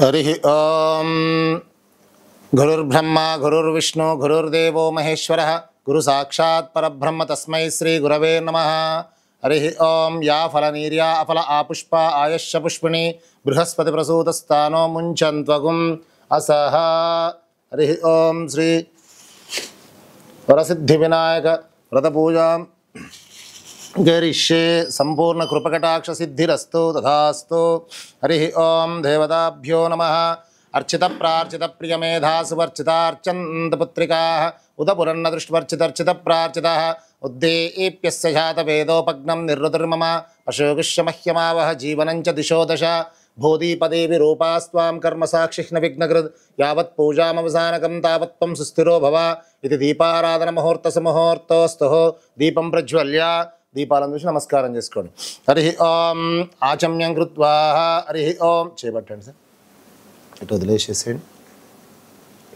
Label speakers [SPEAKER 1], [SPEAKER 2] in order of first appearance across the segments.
[SPEAKER 1] हरिः ओम गुरुर्ब्रह्मा गुरुर्विष्णु गुरुर्देवो महेश्वरः गुरु साक्षात् परब्रह्म तस्मै श्री गुरवे नमः। हरिः ओम या फलनीर्या अफल आपुष्पा आयश्च पुष्पिणी बृहस्पति प्रसूतस्तानो मुञ्चन्त्वगुम् असः। हरिः ओम श्री वरसिद्धिविनायक व्रतपूजां गरिष्ये संपूर्ण कृपकटाक्ष सिद्धिरस्तु तथास्तु। हरिः ओम देवताभ्यो नमः। अर्चित प्रार्चित प्रियमेधा सुवर्चितार्चन्त पुत्रिकाः उदपुरन्न दृष्टवर्चितर्चित प्रार्चितः उद्दीप्यस्य जातवेदोपग्नं निर्वृतिर्मम अशोकिष्य मह्यमावह जीवनं च दिशो दश भूदीपदेवि रूपास्त्वां कर्मसाक्षिह्न विघ्नकृत् यावत् पूजामवसानकं तावत् त्वं सुस्थिरो भव इति दीपाराधन मुहूर्तसमुहूर्तोस्तुः दीपं प्रज्वल्य దీపాలను చూసి నమస్కారం చేసుకోండి. హరి ఓం ఆచమ్యం కృత్వా హరి ఓం చేపట్టండి సార్, ఇటు వదిలేసేసేయండి,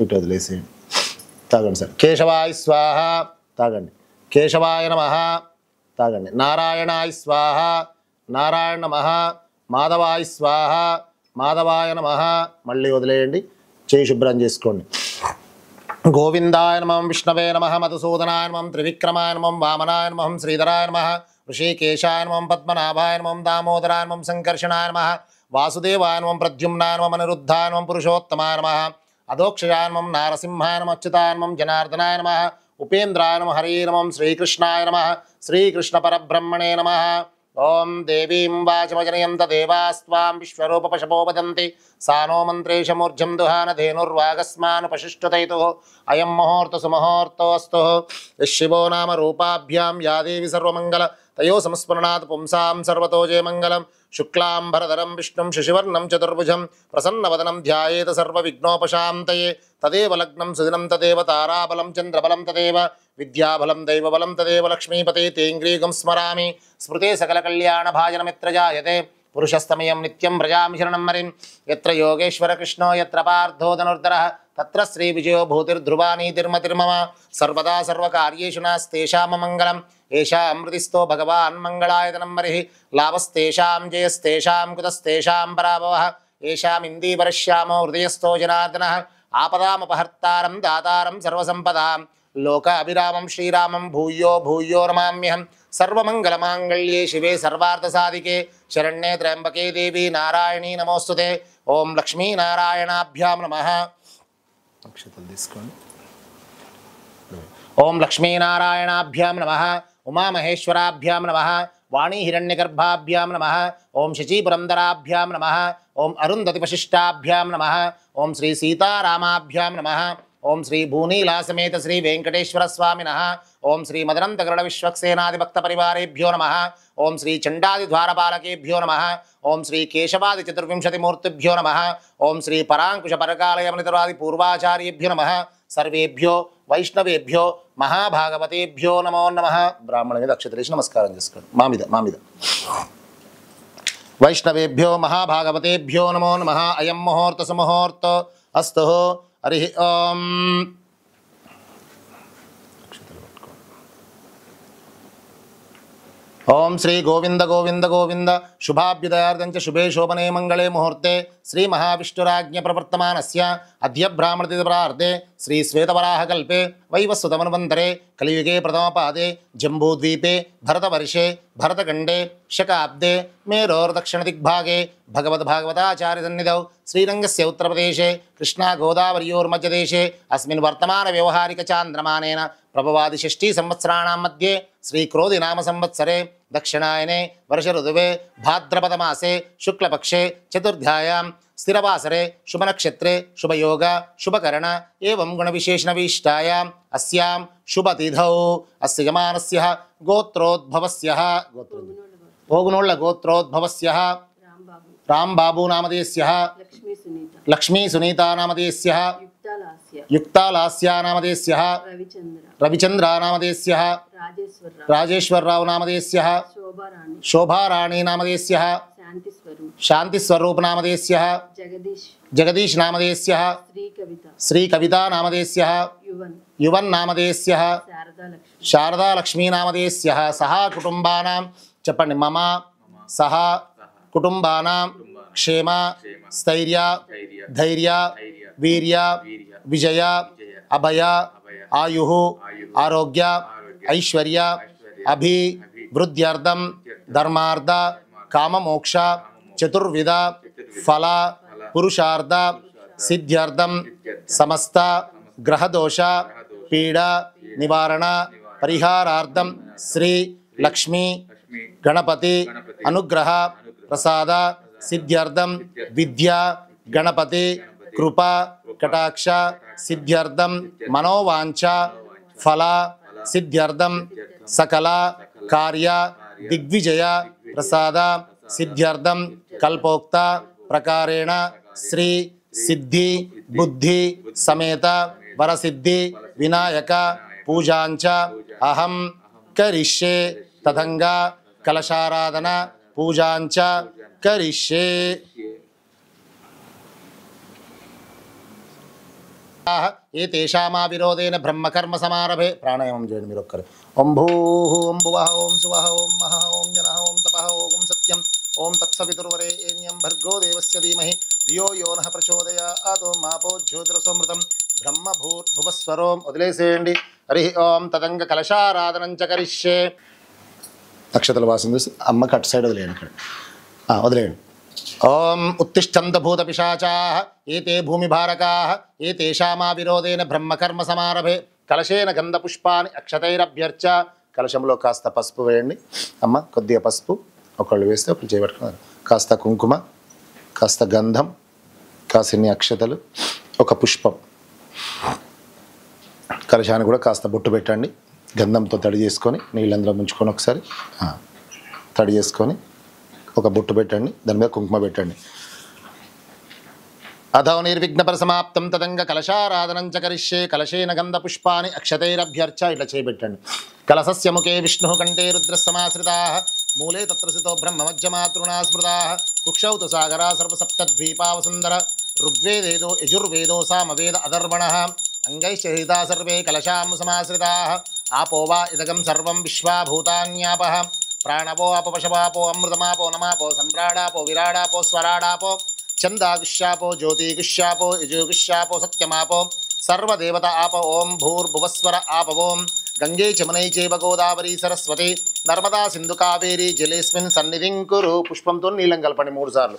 [SPEAKER 1] ఇటు వదిలేసేయండి. తాగండి సార్. కేశవాయ స్వాహ తాగండి, కేశవాయ నమః తాగండి, నారాయణాయ స్వాహ నారాయణ నమః, మాధవాయ స్వాహ మాధవాయ నమః. మళ్ళీ వదిలేయండి, చేయి శుభ్రం చేసుకోండి. गोविंदाय नमः विष्णवे नमः मधुसूदनाय नमः त्रिविक्रमाय नमः वामनाय नमः श्रीधराय नमः ऋषिकेशाय नमः पद्मनाभाय नमः दामोदराय नमः संकर्षणाय नमः वासुदेवाय नमः प्रद्युम्नाय नमः अनिरुद्धाय नमः पुरुषोत्तमाय नमः अधोक्षजाय नमः नारसिंहाय नमः अच्युताय नमः जनार्दनाय नमः उपेन्द्राय नमः हरे नमः श्रीकृष्णाय नमः श्रीकृष्णपरब्रह्मणे नमः। ओं देवीं वाचमजनयन्त देवास्त्वां विश्वरूपपशवो वदन्ति सा नो मन्त्रेशमूर्जं दुहान धेनुर्वागस्मानुपशिष्टतैतुः अयं मुहूर्तसुमुहूर्तोऽस्तु। शिवो नाम रूपाभ्यां या देवी सर्वमङ्गल तयो संस्मरणात् पुंसां सर्वतो जयमङ्गलं। शुक्लाम्बरधरं विष्णुं शशिवर्णं चतुर्भुजं प्रसन्नवदनं ध्यायेत सर्वविघ्नोपशान्तये तदेव लग्नं सुदिनं तदेव ताराबलं चन्द्रबलं तदेव विद्याबलं दैवबलं तदेव लक्ष्मीपते तेङ्ग्रीगं स्मरामि स्मृते सकलकल्याणभाजनमित्र जायते पुरुषस्तमयं नित्यं व्रजामि शरणं मरिं यत्र योगेश्वर कृष्णो यत्र पार्थो धनुर्धरः तत्र श्रीविजयो भूतिर्ध्रुवा नीतिर्मतिर्मम सर्वदा सर्वकार्येषु नास्तेषां मङ्गलम् एषा अमृतिस्थो भगवान् मङ्गलायतनं मरिः लाभस्तेषां जयस्तेषां कुतस्तेषां पराभवः येषाम् इन्दीवरश्यामो हृदयस्थो जनार्दनः आपदामपहर्तारं दातारं सर्वसम्पदां लोक अभिरामं श्रीरामं भूयो भूयो नमाम्यहं। सर्वमंगलमांगल्ये शिवे सर्वार्थसाधिके शरण्ये त्र्यंबके देवी नारायणी नमोस्तुते। ओं लक्ष्मी नारायणाभ्यां नमः। ओं लक्ष्मी नारायणाभ्यां नमः, उमा महेश्वराभ्यां नमः, वाणी हिरण्यगर्भाभ्यां नमः, ओं शचीपुरंदराभ्यां नमः, ओं अरुंधतिवशिष्टाभ्यां नमः, ओं श्री सीतारामाभ्यां नमः, ओं श्री भूनीला समेत श्री वेंकटेश्वर स्वामिनः, ओं श्री मदनंतगरुड़ विश्वक्सेनादि भक्त परिवारेभ्यो नमः, ओं श्री चंडादि द्वारपालकेभ्यो नमः, ओं श्री केशवादि चतुर्विंशति मूर्तिभ्यो नमः, ओं श्री परांकुश परकालयमनितरादि पूर्वाचार्येभ्यो नमः। सर्वेभ्यो वैष्णवेभ्यो महाभागवतेभ्यो नमो नमः। ब्राह्मण మీద అక్షతలేసి నమస్కారం చేసుకోండి. మామిద वैष्णवेभ्यो महाभागवतेभ्यो नमो नमः। अयं मुहूर्त सुमुहूर्त अस्तु। हरि ओम ओं श्री गोविंद गोविंद गोविंद शुभाभ्युदयार्धं च शुभे शोभने मंगले मुहूर्ते श्री महाविष्णुराज्ञ प्रवर्तमानस्य अद्य ब्राह्मणतिथिप्रार्धे श्री श्वेतवराहकल्पे वैवस्वतमन्वन्तरे कलियुगे प्रथमपादे जम्बूद्वीपे भरतवर्षे भरतखण्डे शकाब्दे मेरोर्दक्षिणदिग्भागे भगवद्भागवताचार्यसन्निधौ श्रीरङ्गस्य उत्तरप्रदेशे कृष्णागोदावर्योर्मध्यदेशे अस्मिन् वर्तमानव्यवहारिकचान्द्रमानेन प्रभवादि षष्ठी संवत्सराणां मध्ये श्रीक्रोधि नाम संवत्सरे दक्षिणायने वर्ष ऋतुवे भाद्रपदमासे शुक्लपक्षे चतुर्ध्यायां स्थिरवासरे शुभनक्षत्रे शुभयोग शुभकरण एवं गुणविशेषणविशिष्टायाम् अस्यां शुभतिथौ अस्य यमानस्य गोत्रोद्भवस्य ओगुनोळ्ळ गोत्रोद्भवस्य रामबाबू नामधेयस्य लक्ष्मी सुनीता नामधेयस्य युक्तालास्या नामधेयस्य रविचंद्र नामधेयस्य राजेश्वरराव नामधेयस्य शोभाराणी नामधेयस्य शांतिस्वरूप नामधेयस्य जगदीश नामधेयस्य श्रीकविता नामधेयस्य युवन नामधेयस्य शारदा लक्ष्मी नामधेयस्य सह कुटुंबानां చెప్పండి मम सह कुटुंबानां క్షేమ స్థైర్య ధైర్య వీర్య విజయ అభయ ఆయు ఆరోగ్య ఐశ్వర్య అభివృద్ధ్యర్థం ధర్మార్థ కామమోక్ష చతుర్విధ ఫల పురుషార్థ సిద్ధ్యర్థం సమస్త గ్రహదోష పీడ నివారణ పరిహారార్థం శ్రీ లక్ష్మీ గణపతి అనుగ్రహ ప్రసాద సిద్ధ్యర్థం విద్య గణపతి కృప కటాక్ష సిద్ధ్యర్థం మనోవాంఛ ఫల సిద్ధ్యర్థం సకల కార్య దిగ్విజయ ప్రసాద సిద్ధ్యర్థం కల్పోక్త ప్రకారేణ శ్రీ సిద్ధి బుద్ధి సమేత వరసిద్ధి వినాయక పూజాంచ అహం కరిష్యే తథంగా కలశారాధన పూజాంచ కరిష్యే. ఏతేషామా విరోధేన బ్రహ్మకర్మ సమారభే. ప్రాణాయామం చేయండి మీరు ఒక్కరు. ఓం భూ ఓం భువః ఓం సువః ఓం మహః ఓం జనః ఓం తపః ఓం సత్యం ఓం తత్సవితుర్వరేణ్యం భర్గో దేవస్య ధీమహి ధియో యో నః ప్రచోదయాత్. ఓం మాపో జ్యోతిరసోమృతం బ్రహ్మ భూర్భువస్వరోం. వదిలేసేయండి. హరి ఓం తదంగ కలశారాధనం చ కరిష్యే. నక్షత్రాల వాసన చూసి అమ్మకి అటు సైడ్ వదిలేయండి. అక్కడ వదిలేయండి. ఓం ఉత్తిష్టంత భూత పిశాచాః ఏతే భూమిభారకాః ఏతేషామా విరోధేన బ్రహ్మకర్మ సమారభే. కలశేన గంధ పుష్పాన్ని అక్షతైరభ్యర్చ. కలశంలో కాస్త పసుపు వేయండి. అమ్మ కొద్దిగా పసుపు ఒకళ్ళు వేస్తే ఒకళ్ళు చేయబట్టుకున్నారు. కాస్త కుంకుమ, కాస్త గంధం, కాసిన్ని అక్షతలు, ఒక పుష్పం. కలశాన్ని కూడా కాస్త బొట్టు పెట్టండి. గంధంతో తడి చేసుకొని నీళ్ళందులో ముంచుకొని ఒకసారి తడి చేసుకొని ఒక బొట్టు పెట్టండి. దాని మీద కుంకుమ పెట్టండి. అథో నిర్విఘ్నపర సమాప్తం తదంగ కలశారాధనం చ కరిష్యే. కలశేన గంధ పుష్పాన్ని అక్షతైరభ్యర్చ. ఇట్లా చేయబెట్టండి. కలశస్య ముఖే విష్ణు కంఠే రుద్రసమాశ్రితాః మూలే తత్రసితో బ్రహ్మమధ్యమాతృణా స్మృతాః కుక్షౌ తు సాగరా సర్వసప్తద్వీపావసుందర ఋగ్వేదేదో యజుర్వేదో సామవేద అధర్వణః అంగైశ్చరితా సర్వే కలశాం సమాశ్రితాః ఆపో వా ఇదగం సర్వం విశ్వా భూతాన్యాపః ప్రాణవో అపపశవాపో అమృతమాపో నమాపో సమ్రాడాపో విరాడాపో స్వరాడాపో చందాగుష్యాపో జ్యోతిగుష్యాపో యజుగుష్యాపో సత్యమాపో సర్వదేవత ఆప. ఓం భూర్భువస్వర ఆప. ఓం గంగే చమునై చైవ గోదావరి సరస్వతి నర్మదా సింధు కావేరి జలేస్మిన్ సన్నిధిం కురు. పుష్పంతో నీళ్ళం కలపండి 3 సార్లు.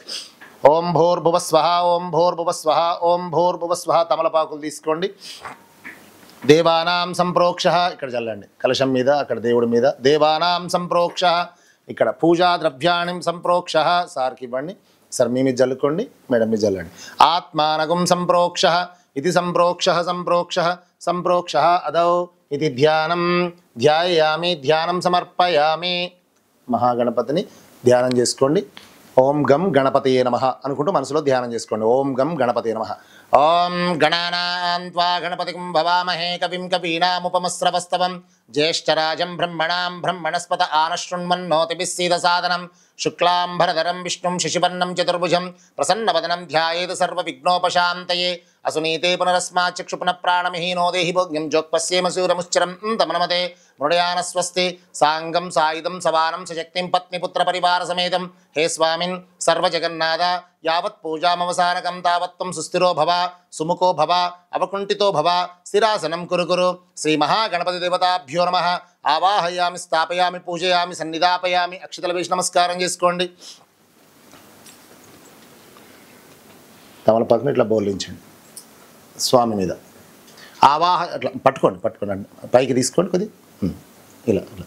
[SPEAKER 1] ఓం భూర్భువస్వః ఓం భూర్భువస్వః ఓం భూర్భువస్వః. తమలపాకులు తీసుకోండి. దేవానాం సంప్రోక్ష. ఇక్కడ చల్లండి కలశం మీద, అక్కడ దేవుడి మీద. దేవానాం సంప్రోక్ష. ఇక్కడ పూజా ద్రవ్యాణి సంప్రోక్ష. సార్కి ఇవ్వండి. సార్ మీ మీద జల్లుకోండి, మేడం మీద జల్లండి. ఆత్మానగం సంప్రోక్ష ఇది సంప్రోక్ష సంప్రోక్ష సంప్రోక్ష అదౌ ఇది ధ్యానం ధ్యాయామి ధ్యానం సమర్పయామి. మహాగణపతిని ధ్యానం చేసుకోండి. ఓం గం గణపతయే నమః అనుకుంటూ మనసులో ధ్యానం చేసుకోండి. ఓం గం గణపతయే నమః. ఓం గణానాం త్వా గణపతిం భవామహే కవిం కవీనాముపమస్రవస్తవం జ్యేష్ఠరాజం బ్రహ్మణాం బ్రహ్మణస్పత ఆనశృణ్వన్నోతిభిः సీదసాదనం శుక్లాంబరధరం విష్ణుం శశివర్ణం చతుర్భుజం ప్రసన్నవదనం ధ్యాయేత్ సర్వవిఘ్నోపశాంతయే. అసునీతే పునరస్మాత్ చక్షు పునః ప్రాణమిహీనో దేహి భోగ్యం జోక్పశ్యేమ సూరముశ్చరం తమనమతే మృడయాన స్వస్తి. సాంగం సాయుధం సవానం సశక్తిం పత్నిపుత్ర పరివార సమేతం. హే స్వామిన్ సర్వజగన్నాథ యావత్ పూజామవసానకం తావత్వం సుస్థిరో భవ సుముఖో భవ అవకుంఠితో భవ స్థిరాసనం కురు కురు. శ్రీ మహాగణపతి దేవతాభ్యో నమః. ఆవాహయామి స్థాపయామి పూజయామి సన్నిధాపయామి. అక్షతల వేసి నమస్కారం చేసుకోండి. తమలపాకుని ఇట్లా బోర్లించండి స్వామి మీద. అట్లా పట్టుకోండి పట్టుకోండి పైకి తీసుకోండి కొద్ది ఇలా ఇలా.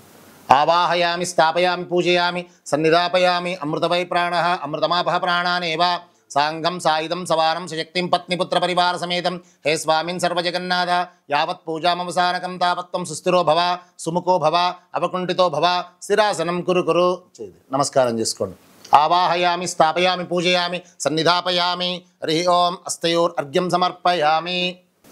[SPEAKER 1] ఆవాహయామి స్థాపయామి పూజయామి సన్నిధాపయామి. అమృతవై ప్రాణ అమృతమాపహ ప్రాణానేవ. సాంగం సాయుధం సవానం సశక్తిం పత్నిపుత్ర పరివార సమేతం. హే స్వామిన్ సర్వజగన్నాథ యావత్ పూజామవసానకం తావత్వం సుస్థిరో భవ సుముఖో భవ అవకుంఠితో భవ స్థిరాసనం కురు కురు. నమస్కారం చేసుకోండి. ఆవాహయామి స్థాపయామి పూజయామి సన్నిధాపయామి. హరి ఓం అస్తయోర్ అర్ఘ్యం సమర్పయామి.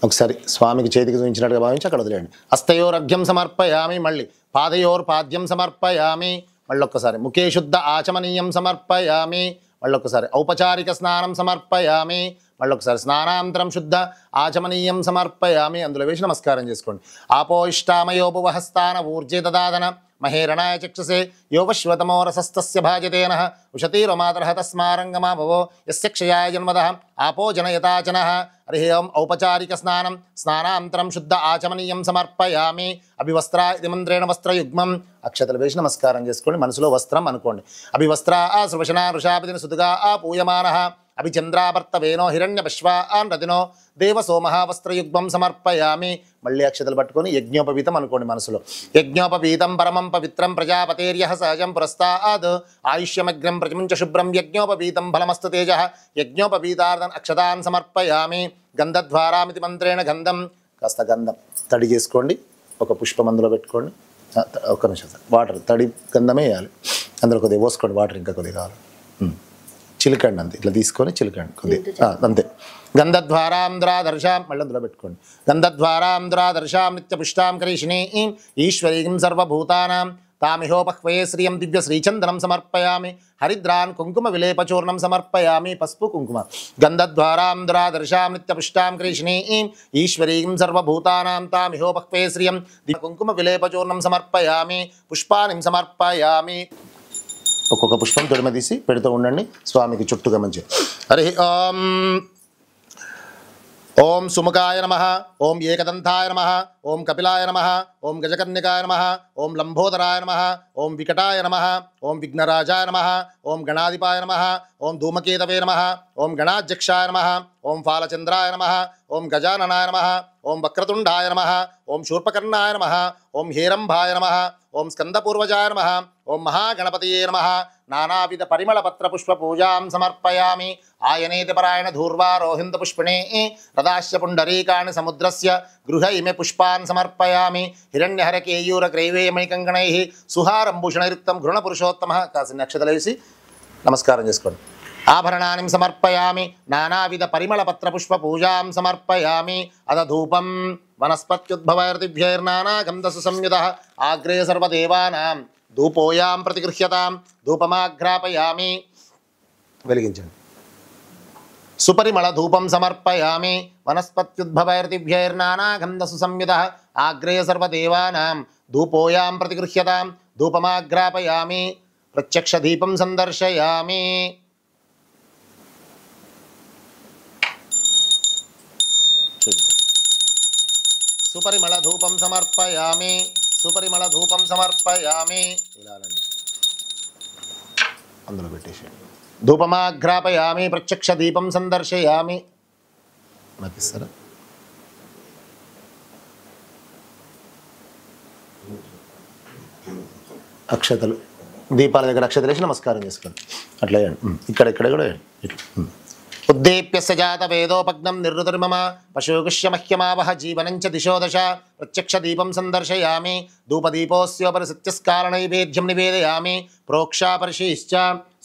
[SPEAKER 1] ఒకసారి స్వామికి చేతికి చూపించినట్టుగా భావించి అక్కడ వదిలేయండి. అస్తయోర్ అర్ఘ్యం సమర్పయామి. మళ్ళీ పాదయోర్ పాద్యం సమర్పయామి. మళ్ళొక్కసారి ముఖే శుద్ధ ఆచమనీయం సమర్పయామి. మళ్ళొక్కసారి ఔపచారిక స్నానం సమర్పయామి. మళ్ళీ ఒకసారి స్నానాంతరం శుద్ధ ఆచమనీయం సమర్పయామి, అందులో వేసి నమస్కారం చేసుకోండి. ఆపో ఇష్టామయోపవహస్థాన ఊర్జే దదాదన మహేరణాయ చక్షుసే యోవశ్వతమో రసస్తస్య భాజతేన ఉషతీరమాతరః తస్మారంగమా భవో యస్య క్షయాయ జన్మదః ఆపో జనయతాచనః. హరి ఓం ఔపచారిక స్నానం స్నానాంతరం శుద్ధ ఆచమనీయం సమర్పయామి. అభివస్త్ర ఇది మంత్రేణ వస్త్రయుగ్మం, అక్షతలు వేసి నమస్కారం చేసుకోండి, మనసులో వస్త్రం అనుకోండి. అభివస్త్ర ఆ సృవశనా ఋషాపతిని సుతుగా ఆ పూయమానః అభిచంద్రాభర్తవేనో హిరణ్యపశ్వాన్ రతినో దేవసోమః వస్త్రయుగ్మం సమర్పయామి. మళ్ళీ అక్షతలు పట్టుకొని యజ్ఞోపవీతం అనుకోండి మనసులో. యజ్ఞోపవీతం పరమం పవిత్రం ప్రజాపతేర్యః సహజం పురస్తాద్ ఆయుష్యమగ్రం ప్రతిముంచ శుభ్రం యజ్ఞోపవీతం ఫలమస్తు తేజః. యజ్ఞోపవీతార్థం అక్షతాన్ సమర్పయామి. గంధద్వారామితి మంత్రేణ గంధం, కాస్త గంధం తడి చేసుకోండి, ఒక పుష్పం అందులో పెట్టుకోండి. ఒక్క నిమిషం సార్, వాటర్ తడి గంధమే వేయాలి, అందులో కొద్దిగా పోసుకోండి, వాటర్ ఇంకా కొద్దిగా కావాలి. చిలికండి అంతే, ఇట్లా తీసుకొని చిలికండి కొద్దిగా అంతే. గంధద్వారాంధ్రాదర్శాం మళ్ళీ అందులో పెట్టుకోండి. గంధద్వారాంధ్రాదర్శాం నిత్యపుష్టాం కరీషిణీం ఈశ్వరీం సర్వభూతానాం తామిహోపహ్వయే శ్రియం దివ్య శ్రీచందనం సమర్పయామి. హరిద్రాన్ కుంకుమ విలేపచూర్ణం సమర్పయామి, పసుపు కుంకుమ. గంధద్వారాంధ్రాదర్శాం నిత్యపుష్టాం కరీషిణీం ఈశ్వరీం సర్వభూతానాం తామిహోపహ్వయే శ్రియం దివ్య కుంకుమ విలేపచూర్ణం సమర్పయామి. పుష్పానిం సమర్పయామి. ఒక్కొక్క పుష్పం తొడిమ తీసి పెడుతూ ఉండండి స్వామికి చుట్టూగా మంచి. హరి ఓం సుముఖాయ నమః, ఓం ఏకదంతాయ నమః, ఓం కపిలాయ నమః, ఓం గజకర్ణికాయ నమః, ఓం లంబోదరాయ నమః, ఓం వికటాయ నమః, ఓం విఘ్నరాజాయ నమః, ఓం గణాధిపాయ నమః, ఓం ధూమకేతవే నమః, ఓం గణాధ్యక్షాయ నమః, ఓం ఫాలచంద్రాయ నమః, ఓం గజాననాయ నమః, ఓం వక్రతుండాయ నమః, ఓం శూర్పకర్ణాయ నమః, ఓం హేరంభాయ నమః, ఓం స్కందపూర్వజాయ నమః, ఓం మహాగణపతయే నమః. నానావిధ పరిమళపత్ర పుష్ప పూజాం సమర్పయామి. ఆయనేతి పరాయణ ధూర్వా రోహింద పుష్పిణే రదాస్య పుండరీకాణి సముద్రస్య గృహ ఇమే పుష్పాన్ సమర్పయామి. హిరణ్యహర కేయూర గ్రైవేయమణికంకణై సుహారంభూషణయుక్తం గృణ పురుషోత్తమ. కాసిన నక్షత్రాలు వేసి నమస్కారం చేసుకోండి. ఆభరణాన్ని సమర్పయామి. నానావిధ పరిమళపత్ర పుష్ప పూజాం సమర్పయామి. అద ధూపం వనస్పత్యుద్భవైర్దిభ్యైర్నానాగంధసు సంయుతః ఆగ్రే సర్వదేవానాం ధూపోయాం ప్రతిగృహ్యతాం. ధూపమాఘ్రాపయామి, వెలిగించండి. సుపరిమళ ధూపం సమర్పయామి. వనస్పత్యుద్భవైర్దిభ్యైర్నానాగంధసు సంయుతః ఆగ్రే సర్వదేవానాం ధూపోయాం ప్రతిగృహ్యతాం. ధూపమాఘ్రాపయామి. ప్రత్యక్ష దీపం సందర్శయామి. సుపరిమళ ధూపం సమర్పయామి. సుపరిమళ ధూపం సమర్పయామి. ఇలానండి, అందులో పెట్టేసేయండి. ధూపమాఘ్రాపయామి. ప్రత్యక్ష దీపం సందర్శయామి. నటిస్తారా? అక్షతలు దీపాల దగ్గర అక్షతలు వేసి నమస్కారం చేసుకోండి. అట్లా వేయండి. ఇక్కడ కూడా వేయండి. ఉద్దీప్యస్య జాత వేదోపగ్నం నిర్రుతిర్మమ పశుగుష్య మహ్యమావహ జీవనంచ దిశో దశ. ప్రత్యక్ష దీపం సందర్శయామి. ధూపదీపోస్యోపరి సత్యస్కారనైవేద్యం నివేదయామి. ప్రోక్షా పరిశీశ్చ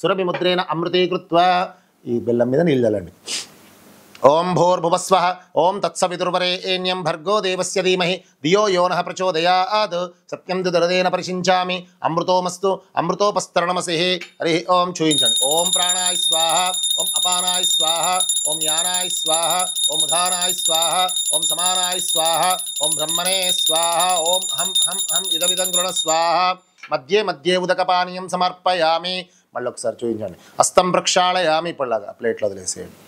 [SPEAKER 1] సురభిముద్రేణ అమృతీకృత్వా. ఈ బెల్లం మీద నీళ్ళు చల్లండి. ఓం భూర్భువస్వః ఓం తత్సవితుర్వరేణ్యం భర్గో దేవస్య ధీమహి ధియో యో నః ప్రచోదయాత్. సత్యం దుదరదేన పరిశించామి. అమృతోమస్తు అమృతోపస్తరణమసి. హరి ఓం చూయించండి. ఓం ప్రాణాయ స్వాహ, ఓం అపానాయ స్వాహ, ఓం యానాయ స్వాహ, ఓం ఉదానాయ స్వాహ, ఓం సమానాయ స్వాహ, ఓం బ్రహ్మణే స్వాహ, ఓం హం హం హం ఇదమిదం గృణ స్వాహ. మధ్యే మధ్యే ఉదకపానీయం సమర్పయామి. మళ్ళీ ఒకసారి చూయించండి. హస్తం ప్రక్షాళయామి. ఇప్పుడులాగా ప్లేట్లో వదిలేసేయండి.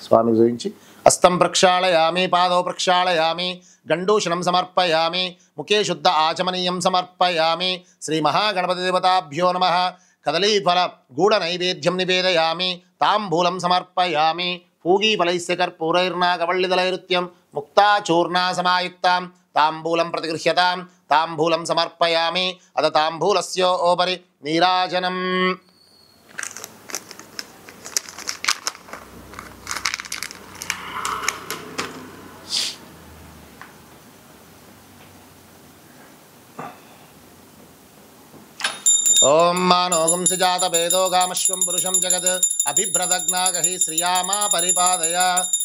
[SPEAKER 1] స్వామికి చూపించి హస్తం ప్రక్షాళయామి. పాదో ప్రక్షాళయామి. గండూషణం సమర్పయామి. ముఖే శుద్ధ ఆచమనీయం సమర్పయామి. శ్రీ మహాగణపతి దేవతాభ్యో నమః. కదలీఫల గూఢ నైవేద్యం నివేదయామి. తాంబూలం సమర్పయామి. పూగీఫలైస్య కర్పూరైర్నాగవల్లిదలైరుత్యం ముక్తాచూర్ణా సమాయుక్తాం తాంబూలం ప్రతిగృహ్యతాం. తాంబూలం సమర్పయామి. అద తాంబూలస్యోపరి నీరాజనం. ఓం మానోగంసి జాత వేదో గామశ్వం పురుషం జగత్ అభిభ్రదగ్నాగహి శ్రియామా పరిపాదయ.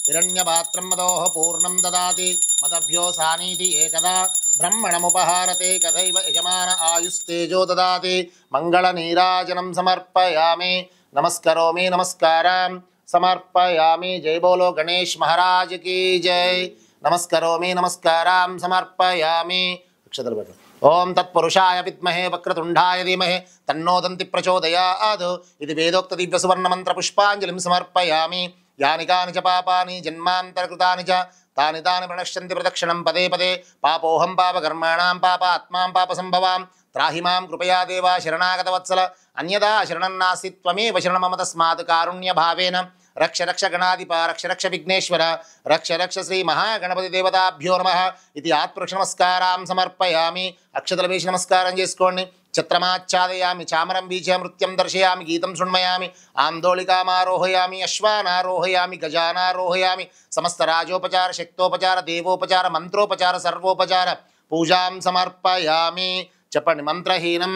[SPEAKER 1] హిరణ్యపాత్రం మదోః పూర్ణం దదాతి మదభ్యో సానీతి ఏకదా బ్రహ్మణముపహారతే కథైవ యజమాన ఆయుస్తేజో దదాతి. మంగళ నీరాజనం సమర్పయామి. నమస్కరోమి నమస్కారం. సమర్పయామి. జై బోలో గణేష్ మహారాజ్ కీ జై. నమస్కరోమి నమస్కారాం సమర్పయామి. అక్షతలు పెట్టండి. ఓం తత్పురుషాయ విద్మహే వక్రతుండాయ ధీమహి తన్నో దంతి ప్రచోదయాత్. ఇది వేదోక్త దివ్య సువర్ణ మంత్ర పుష్పాంజలిం సమర్పయామి. యాని కాని చ పాపాని జన్మాంతరకృతాని చ తాని తాని ప్రణశ్యంతి ప్రదక్షిణం పదే పదే. పాపోహం పాపకర్మాణాం పాపాత్మాం పాపసంభవాం త్రాహి మాం కృపయా దేవా శరణాగతవత్సల. అన్యదా శరణం నాస్తి త్వమేవ శరణమమ తస్మాత్ కారుణ్య భావేన రక్ష రక్ష గణాధిప రక్ష రక్ష విఘ్నేశ్వర రక్ష రక్ష శ్రీ మహాగణపతి దేవతాభ్యో నమః. ఇది ఆత్మరక్ష నమస్కారాం సమర్పయామి. అక్షతలు వేసి నమస్కారం చేసుకోండి. ఛత్రమాచ్ఛాదయామి చామరం వీచే నృత్యం దర్శయామి గీతం శృణ్మయామి ఆందోళికామారోహయామి అశ్వానారోహయామి గజానారోహయామి. సమస్త రాజోపచార శక్తోపచార దేవోపచార మంత్రోపచార సర్వోపచార పూజాం సమర్పయామి. చెప్పండి. మంత్రహీనం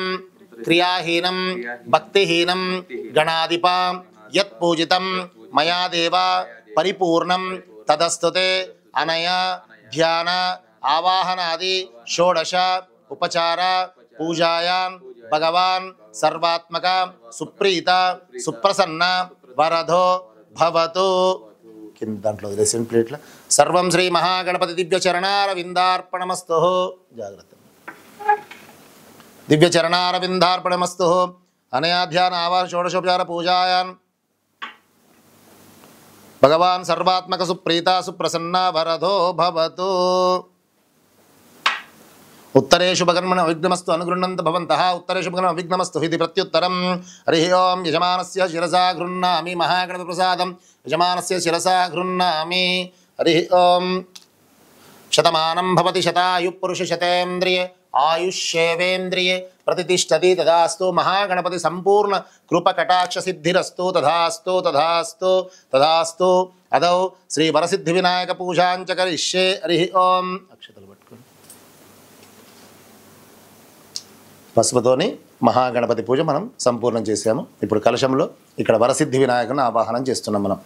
[SPEAKER 1] క్రియాహీనం భక్తిహీనం గణాధిప యత్ పూజితం మయా దేవ పరిపూర్ణం తదస్తుతే అనయ ధ్యాన ఆవాహనాది షోడశ ఉపచార పూజాయాన్ భగవాన్ సర్వాత్మక సుప్రీత సుప్రసన్న వరదో భవతు. కింద దాంట్లో వదిలేసిన ప్లేట్ల సర్వం శ్రీ మహాగణపతి దివ్య చరణారవిందార్పణమస్తు. జాగ్రత్త. దివ్య చరణారవిందార్పణమస్తు. అనయా ధ్యాన ఆవాహన షోడశోపచార పూజాయాన్ భగవాన్ సర్వాత్మక సుప్రీత సుప్రసన్న వరదో భవతు. ఉత్తరేషు భగన్మన అవిఘ్నమస్తు అనుగృహ్ణంత భవంతః. ఉత్తరేషు భగన్మన అవిఘ్నమస్తు ఇది ప్రత్యుత్తరం. హరి ఓం. యజమానస్య శిరసా గృహ్ణామి మహాగణపతి ప్రసాదం. యజమానస్య శిరసా గృహ్ణామి. హరి ఓం. శతమానం భవతి శతాయు పురుష శతేంద్రియే ఆయుష్యేవేంద్రియే ప్రతిష్టతి తదాస్తు. మహాగణపతి సంపూర్ణ కృపకటాక్ష సిద్ధిరస్తు. తథాస్తు తథాస్తు తథాస్తు. అదౌ శ్రీ వరసిద్ధి వినాయక పూజాంచ కరిష్యే. హరి ఓం. అక్షతలు పట్టుకోండి. పసుపుతోని మహాగణపతి పూజ మనం సంపూర్ణం చేసాము. ఇప్పుడు కలశంలో ఇక్కడ వరసిద్ధి వినాయకుని ఆవాహనం చేస్తున్నాం మనం.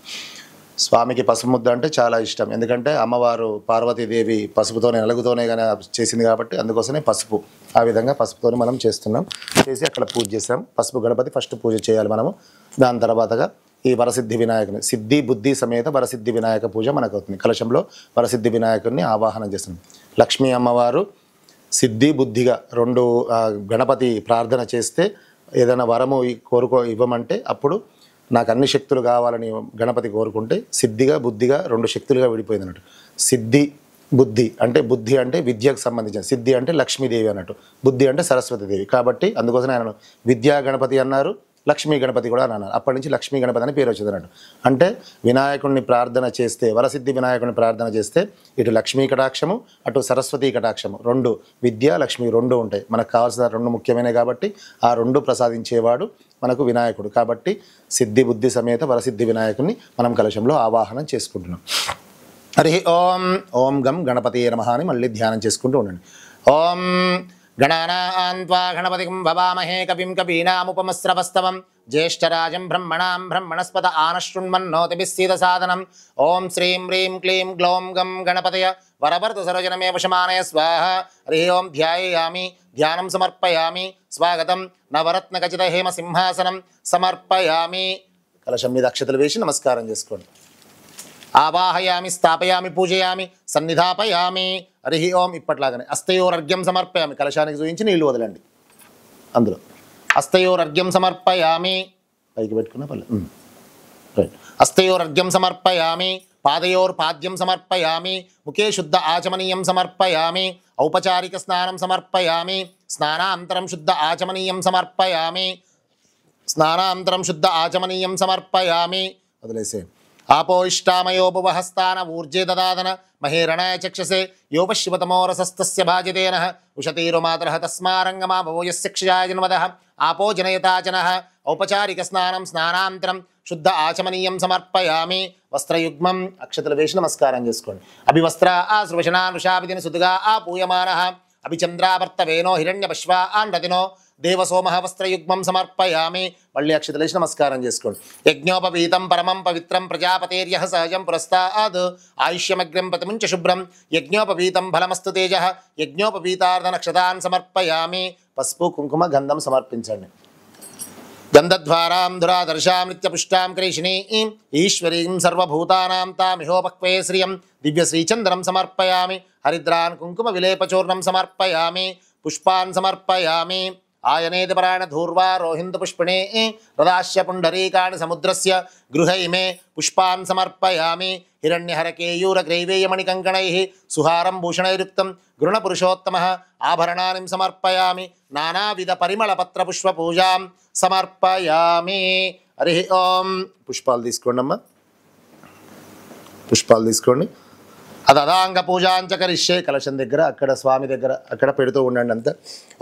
[SPEAKER 1] స్వామికి పసుపు ముద్ద అంటే చాలా ఇష్టం. ఎందుకంటే అమ్మవారు పార్వతీదేవి పసుపుతోనే నలుగుతోనే కానీ చేసింది కాబట్టి అందుకోసమే పసుపు. ఆ విధంగా పసుపుతోనే మనం చేస్తున్నాం. చేసి అక్కడ పూజ చేసాం. పసుపు గణపతి ఫస్ట్ పూజ చేయాలి మనము. దాని తర్వాతగా ఈ వరసిద్ధి వినాయకుని సిద్ధి బుద్ధి సమేత వరసిద్ధి వినాయక పూజ మనకు అవుతుంది. కలశంలో వరసిద్ధి వినాయకుడిని ఆవాహనం చేస్తున్నాం. లక్ష్మీ అమ్మవారు సిద్ధి బుద్ధిగా రెండు గణపతి ప్రార్థన చేస్తే ఏదైనా వరము ఇవ్వమంటే అప్పుడు నాకు అన్ని శక్తులు కావాలని గణపతి కోరుకుంటే సిద్ధిగా బుద్ధిగా రెండు శక్తులుగా విడిపోయింది అన్నట్టు. సిద్ధి బుద్ధి అంటే బుద్ధి అంటే విద్యకు సంబంధించిన, సిద్ధి అంటే లక్ష్మీదేవి అన్నట్టు, బుద్ధి అంటే సరస్వతీదేవి. కాబట్టి అందుకోసం ఆయన విద్యా గణపతి అన్నారు, లక్ష్మీ గణపతి కూడా అని అన్నారు. అప్పటి నుంచి లక్ష్మీ గణపతి అని పేరు వచ్చింది అన్నట్టు. అంటే వినాయకుడిని ప్రార్థన చేస్తే, వరసిద్ధి వినాయకుడిని ప్రార్థన చేస్తే ఇటు లక్ష్మీ కటాక్షము అటు సరస్వతీ కటాక్షము రెండు, విద్య లక్ష్మి రెండు ఉంటాయి. మనకు కావాల్సిన రెండు ముఖ్యమైనవి కాబట్టి ఆ రెండు ప్రసాదించేవాడు మనకు వినాయకుడు. కాబట్టి సిద్ధి బుద్ధి సమేత వరసిద్ధి వినాయకుడిని మనం కలశంలో ఆవాహనం చేసుకుంటున్నాం. హరి ఓం. ఓం గం గణపతి నమః అని మళ్ళీ ధ్యానం చేసుకుంటూ ఉండండి. ఓం గణానాన్ త్వా గణపతిం భవామహే కవిం కవీనాముపమస్రవస్తవం జ్యేష్ఠరాజం బ్రహ్మణాం బ్రహ్మణస్పత ఆనశృణ్మన్నోతిభిः సీదసాదనం. ఓం శ్రీం హ్రీం క్లీం గ్లౌం గం గణపతయ వరవర్త సరోజనమే వశమానయ స్వాహ. హరి ఓం. ధ్యాయామి ధ్యానం సమర్పయామి. స్వాగతం నవరత్నఖచిత హేమ సింహాసనం సమర్పయామి. కలశం మీద అక్షతలు వేసి నమస్కారం చేసుకోండి. ఆవాహయామి స్థాపయామి పూజయామి సన్నిధాపయామి. హరి ఓం. ఇప్పట్లాగానే అస్తయోరర్ఘ్యం సమర్పయామి. కలశానికి చూపించి నీళ్లు వదలండి. అందులో అస్తయోరర్ఘ్యం సమర్పయామి. పైకి పెట్టుకున్న పర్లేదు. రైట్. అస్తయోరర్ఘ్యం సమర్పయామి. పాదయోర్పాద్యం సమర్పయామి. ముఖే శుద్ధ ఆచమనీయం సమర్పయామి. ఔపచారిక స్నానం సమర్పయామి. స్నానాంతరం శుద్ధ ఆచమనీయం సమర్పయామి. స్నానాంతరం శుద్ధ ఆచమనీయం సమర్పయామి. వదిలేసే. आपो इष्टामयोपवहस्तान ऊर्जे ददादन महेरणाय चक्षसे योपशिवतमोरसस्तस्य भाजितेनः उशतीरुमातरः तस्मारङ्गमा भवो यस्य क्षयाय जन्मदः आपो जनयताचनः औपचारिकस्नानं स्नानान्तरं शुद्ध आचमनीयं समर्पयामि. वस्त्रयुग्मम् अक्षतल वेश नमस्कारं चेसुकोंडि. अभिवस्त्र आसृवशनानुषाभिदिन सुदुगा आपूयमानः अभिचन्द्रावर्तवेनो हिरण्यपश्वा आन्रतिनो देवसोमः वस्त्रयुग्मं समर्पयामि. मल्ली अक्षतलेश नमस्कारं चेसुकोंडि. यज्ञोपवीतं परमं पवित्रं प्रजापतेर्यः सहजं पुरस्ताद् आयुष्यमग्रं प्रतिमुञ्च शुभ्रं यज्ञोपवीतं फलमस्तु तेजः यज्ञोपवीतार्धनक्षतान् समर्पयामि. पసుపు కుంకుమ గంధం సమర్పించండి. గంధద్వారాం ధురాదర్శాం నిత్యపుష్టాం కరీషిణీం ఈశ్వరీం సర్వభూతానాం తామిహోపక్వే శ్రియం దివ్యశ్రీచందనం సమర్పయామి. హరిద్రాన్ కుంకుమ విలేపచూర్ణం సమర్పయామి. పుష్పాన్ సమర్పయామి. ఆయనేతి పరాణధూర్వా రోహిందు పుష్పిణే రదాస్య పుండరీకాణి సముద్రస్య గృహైమే పుష్పాన్ సమర్పయామి. హిరణ్యహరకేయూరగ్రైవేయమణికంకణైః సుహారం భూషణైరుక్తం గృణపురుషోత్తమః ఆభరణాని సమర్పయామి. నానావిధ పరిమళపత్రపుష్పపూజాం సమర్పయామి. హరి ఓం. పుష్పాలు తీసుకోండి అమ్మా, పుష్పాలు తీసుకోండి. అదాంగ పూజాంచ కరిష్యే. కలశం దగ్గర అక్కడ స్వామి దగ్గర అక్కడ పెడుతూ ఉండండి అంతా.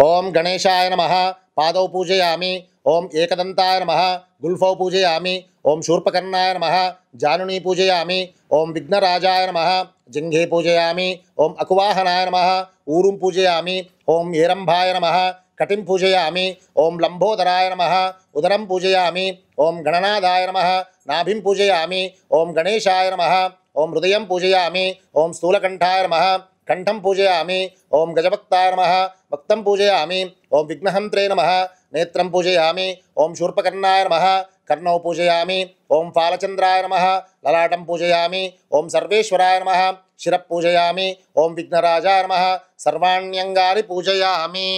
[SPEAKER 1] ఓం గణేశాయ నమః పాదౌ పూజయామి. ఓం ఏకదంతాయ నమః గుల్ఫౌ పూజయామి. ఓం శూర్పకర్ణాయ నమః జానునీ పూజయామి. ఓం విఘ్నరాజాయ నమః జంఘే పూజయామి. ఓం అకువాహనాయ నమః ఊరుం పూజయామి. ఓం ఏరంభాయ నమః కటిం పూజయామి. ఓం లంబోదరాయ నమః ఉదరం పూజయామి. ఓం గణనాథాయ నమః నాభిం పూజయామి. ఓం గణేశాయ నమః ఓం హృదయం పూజయామి. ఓం స్థూలకంఠాయ నమః కంఠం పూజయామి. ఓం గజభక్తాయ నమః భక్తం పూజయామి. ఓం విఘ్నహంత్రే నమః నేత్రం పూజయామి. ఓం శూర్పకర్ణాయ నమః కర్ణౌ పూజయామి. ఓం ఫాలచంద్రాయ నమః లలాటం పూజయామి. ఓం సర్వేశ్వరాయ నమః శిరః పూజయామి. ఓం విఘ్నరాజాయ నమః సర్వాణ్యంగాని పూజయామి.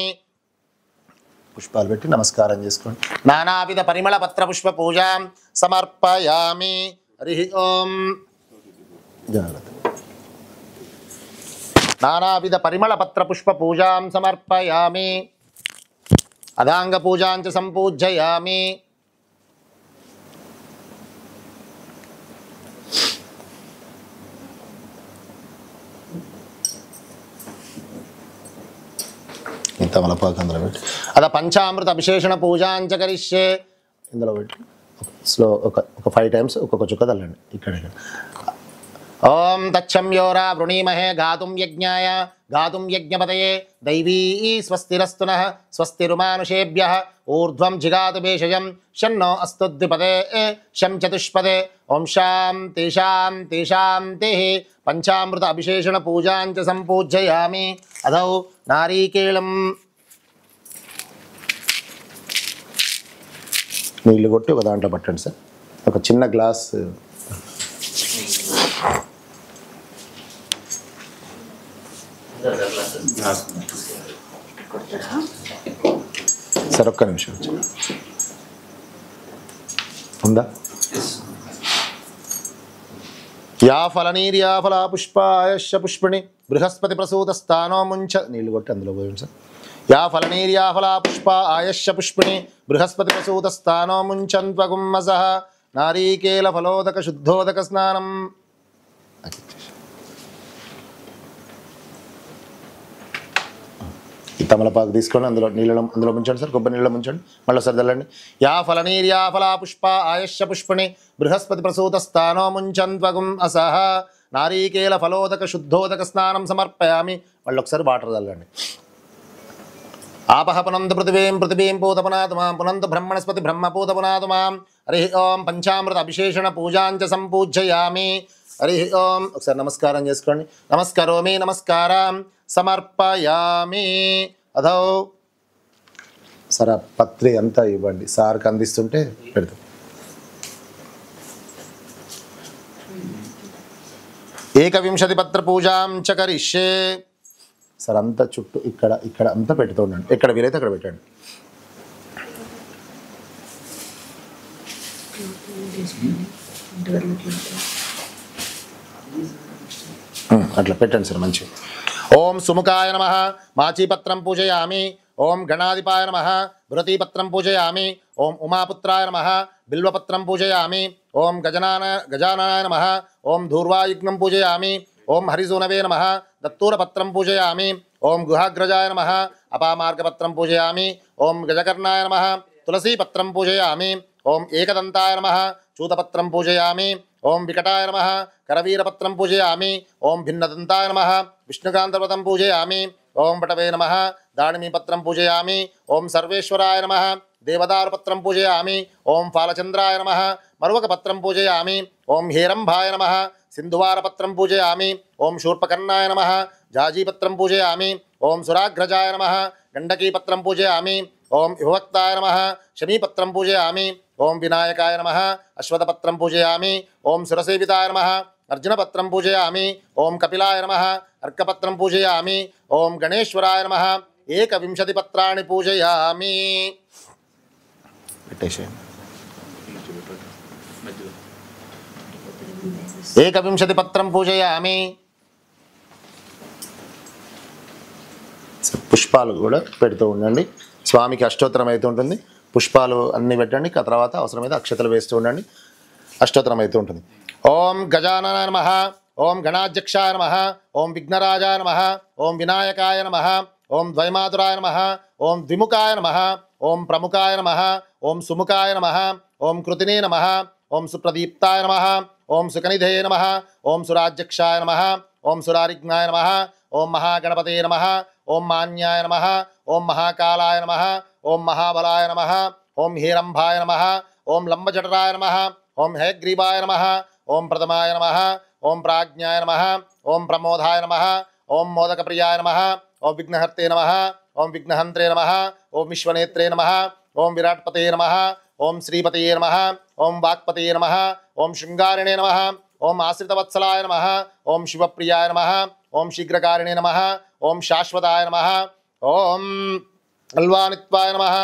[SPEAKER 1] పుష్పాలు పెట్టి నమస్కారం చేసుకోండి. నానావిధ పరిమళ పత్ర పుష్ప పూజాం సమర్పయామి. హరి ఓం. జాగ్రత్త. నానావిధ పరిమళ పత్ర పుష్ప పూజాం సమర్పయామి. అదాంగ పూజాంచ సంపూజయామి. తమలపాకు అందులో పెట్టి అద పంచామృత అభిషేషణ పూజాంచ కరిష్యే. ఇందులో పెట్టి స్లో ఒక 5 టైమ్స్ ఒక్కొక్క చుక్క తల్లండి ఇక్కడ. ఓం తచ్చంయోరా వృణీమహే గాతుం యజ్ఞాయ గాతుం యజ్ఞపతయే దైవీ స్వస్తిరస్తునః స్వస్తిరుమానుషేభ్యః ఊర్ధ్వం జిగాతు భేషజం షన్నో అస్తు ద్విపదే శం చతుష్పదే. ఓం శాంతి శాంతి శాంతి. పంచామృత అభిషేషణ పూజాంచ సంపూజయామి. అదౌ నారీకేళం. నీళ్ళు కొట్టి ఒక దాంట్లో పట్టండి సార్. ఒక చిన్న గ్లాస్ సార్. ఒక్క నిమిషం ఉందా? యా ఫలనీర్యా ఫలా పుష్పాయశ్చ పుష్పిణి బృహస్పతి ప్రసూత స్థానో ముంచ. నీళ్ళు కొట్టి అందులో పోయింది సార్. యా ఫలనీర్యా ఫలా పుష్ప ఆయశ్చ పుష్పిణి బృహస్పతి ప్రసూత స్థానో ముంచన్త్వగుమ్మసః నారీకేల ఫలోదక శుద్ధోదక స్నానం. తమలపాకు తీసుకొని అందులో నీళ్ళలో అందులో ముంచండి సార్. కొబ్బరి నీళ్ళలో ముంచండి. మళ్ళీ సార్ తెల్లండి. యా ఫలనీర్యా ఫలా పుష్ప ఆయశ్చ పుష్పిణి బృహస్పతి ప్రసూత స్థానో ముంచన్త్వగుం అసహ నారీకేల ఫలోదక శుద్ధోదక స్నానం సమర్పయామి. మళ్ళీ ఒకసారి వాటర్ తెల్లండి. ఆపహ పునంతు పృథివీం పృథివీం పూత పునాతు మాం పునంతు బ్రహ్మణస్పతి బ్రహ్మ పూత పునాతు మాం. హరి ఓం. పంచామృత అభిషేషణ పూజాంచ సంపూజయామి. హరి ఓం. ఒకసారి నమస్కారం చేసుకోండి. నమస్కరోమి నమస్కారం సమర్పయామి. అదో సరే పత్రి అంతా ఇవ్వండి సార్కి అందిస్తుంటే పెడతాం. ఏకవింశతి పత్ర పూజాం చ కరిష్యే. సార్ అంతా చుట్టూ ఇక్కడ ఇక్కడ అంతా పెడుతూ ఉండండి. ఎక్కడ వీలైతే అక్కడ పెట్టండి. అట్లా పెట్టండి సార్ మంచిగా. ఓం సుముఖాయ నమః మాచీపత్రం పూజయామి. ఓం గణాధిపాయ నమః బృహతీపత్రం పూజయామి. ఓం ఉమాపుత్రాయ నమః బిల్వపత్రం పూజయామి. ఓం గజాననాయ నమః ఓం ధూర్వాయుగ్నం పూజయామి. ఓం హరిసూనవే నమః దత్తూరపత్రం పూజయామి. ఓం గుహాగ్రజాయ నమః అపామార్గపత్రం పూజయామి. ఓం గజకర్ణాయ నమః తులసీపత్రం పూజయామి. ఓం ఏకదంతాయ నమః చూతపత్రం పూజయామి. ఓం వికటాయ నమః కరవీరపత్రం పూజయామి. ఓం భిన్నదంతాయ నమః విష్ణుకాంతవ్రతం పూజయామి. ఓం పటవే నమః దాడిమీపత్రం పూజయామి. ఓం సర్వేశ్వరాయ నమః దేవదారుపత్రం పూజయామి. ఓం ఫాలచంద్రాయ నమః మరువకపత్రం పూజయామి. ఓం హేరంభాయ నమః సింధువారపత్రం పూజయామి. ఓం శూర్పకర్ణాయ నమః జాజీపత్రం పూజయామి. ఓం సురాగ్రజాయ నమః గండకీపత్రం పూజయామి. ఓం విభక్తాయ నమః శమీపత్రం పూజయామి ఓం వినాయకాయ నమః అశ్వత్థపత్రం పూజయామి ఓం సురసేవితాయ నమః అర్జునపత్రం పూజయామి ఓం కపిలాయ నమః అర్కపత్రం పూజయామి ఓం గణేశ్వరాయ నమః 21 పత్రాన్ని పూజయామి. పెట్టేసేయండి. 21 పత్రం పూజయామి. పుష్పాలు కూడా పెడుతూ ఉండండి. స్వామికి అష్టోత్తరం అయితే ఉంటుంది. పుష్పాలు అన్నీ పెట్టండి. ఆ తర్వాత అవసరమైతే అక్షతలు వేస్తూ ఉండండి. అష్టోత్తరం అయితే ఉంటుంది. ఓం గజాననాయ నమః ఓం గణాధ్యక్షాయ నమః ఓం విఘ్నరాజాయ నమః ఓం వినాయకాయ నమః ఓం ద్వైమాతురాయ నమః ఓం ద్విముఖాయ నమః ఓం ప్రముఖాయ నమః ఓం సుముఖాయ నమః ఓం కృతినే నమః ఓం సుప్రదీప్తాయ నమః ఓం సుకనిధే నమః ఓం సురాధ్యక్షాయ నమః ఓం సురారిజ్ఞాయ నమః ఓం మహాగణపతే నమః ఓం మాన్యాయ నమః ఓం మహాకాలాయ నమః ఓం మహాబలాయ నమః ఓం హేరంభాయ నమః ఓం లంబజఠరాయ నమః ఓం హయగ్రీవాయ నమః ఓం ప్రథమాయ నమః ఓం ప్రాజ్ఞాయ నమః ఓం ప్రమోదాయ నమః ఓం మోదకప్రియాయ నమః ఓం విఘ్నహర్తే నమః ఓం విఘ్నహంత్రే నమః ఓం విశ్వనేత్రే నమః ఓం విరాట్పతే నమః ఓం శ్రీపతే నమః ఓం వాక్పతే నమః ఓం శృంగారిణే నమః ఓం ఆశ్రితవత్సలాయ నమః ఓం శివప్రియాయ నమః ఓం శీఘ్రకారిణే నమః ఓం శాశ్వతాయ నమః ఓం అల్వానిత్వాయ నమః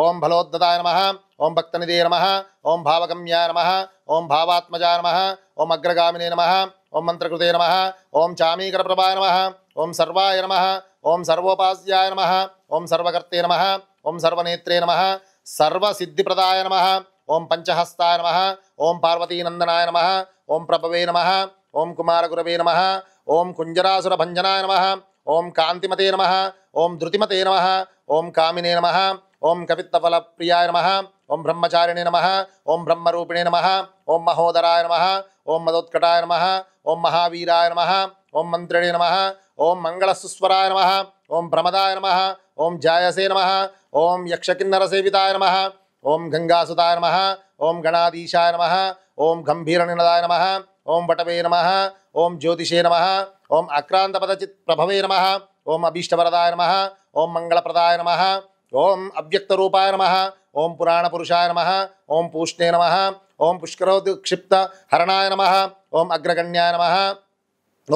[SPEAKER 1] ఓం ఫలోద్దతాయ నమః ఓం భక్తనిధే నమః ఓం భావగమ్యాయ నమః ఓం భావాత్మజాయ నమః ఓం అగ్రగామినే నమః ఓం మంత్రకృతే నమః ఓం చామీకరప్రభాయ నమః ఓం సర్వాయ నమః ఓం సర్వోపాస్యాయ నమః ఓం సర్వకర్తే నమః ఓం సర్వనేత్రే నమః సర్వసిద్ధిప్రదాయ నమః ఓం పంచహస్తాయ నమః ఓం పార్వతీనందనాయ నమః ఓం ప్రభవే నమః ఓం కుమారగురవే నమః ఓం కుంజరాసురభంజనాయ నమః ఓం కాంతిమతే నమః ఓం ధృతిమతే నమః ఓం కామినే నమః ఓం కవిత్వఫలప్రియాయ నమః ఓం బ్రహ్మచారిణే నమః ఓం బ్రహ్మరూపిణే నమః ఓం మహోదరాయ నమః ఓం మదోత్కటాయ నమః ఓం మహావీరాయ నమః ఓం మంత్రిణే నమః ఓం మంగళసుస్వరాయ నమః ఓం ప్రమదాయ నమః ఓం జాయసే నమః ఓం యక్షకిన్నరసేవితాయ నమః ఓం గంగాసుతాయ నమః ఓం గణాధీశాయ నమః ఓం గంభీరనినదాయ నమః ఓం వటవే నమః ఓం జ్యోతిషే నమః ఓం అక్రాంతపదచిత్ ప్రభవే నమః ఓం అభీష్టవరదాయ నమః ఓం మంగళప్రదాయ నమః ఓం అవ్యక్తరూపాయ నమః ఓం పురాణపురుషాయ నమః ఓం పూష్ణే నమః ఓం పుష్కరోద్క్షిప్త హరణాయ నమః ఓం అగ్రగణ్యాయ నమః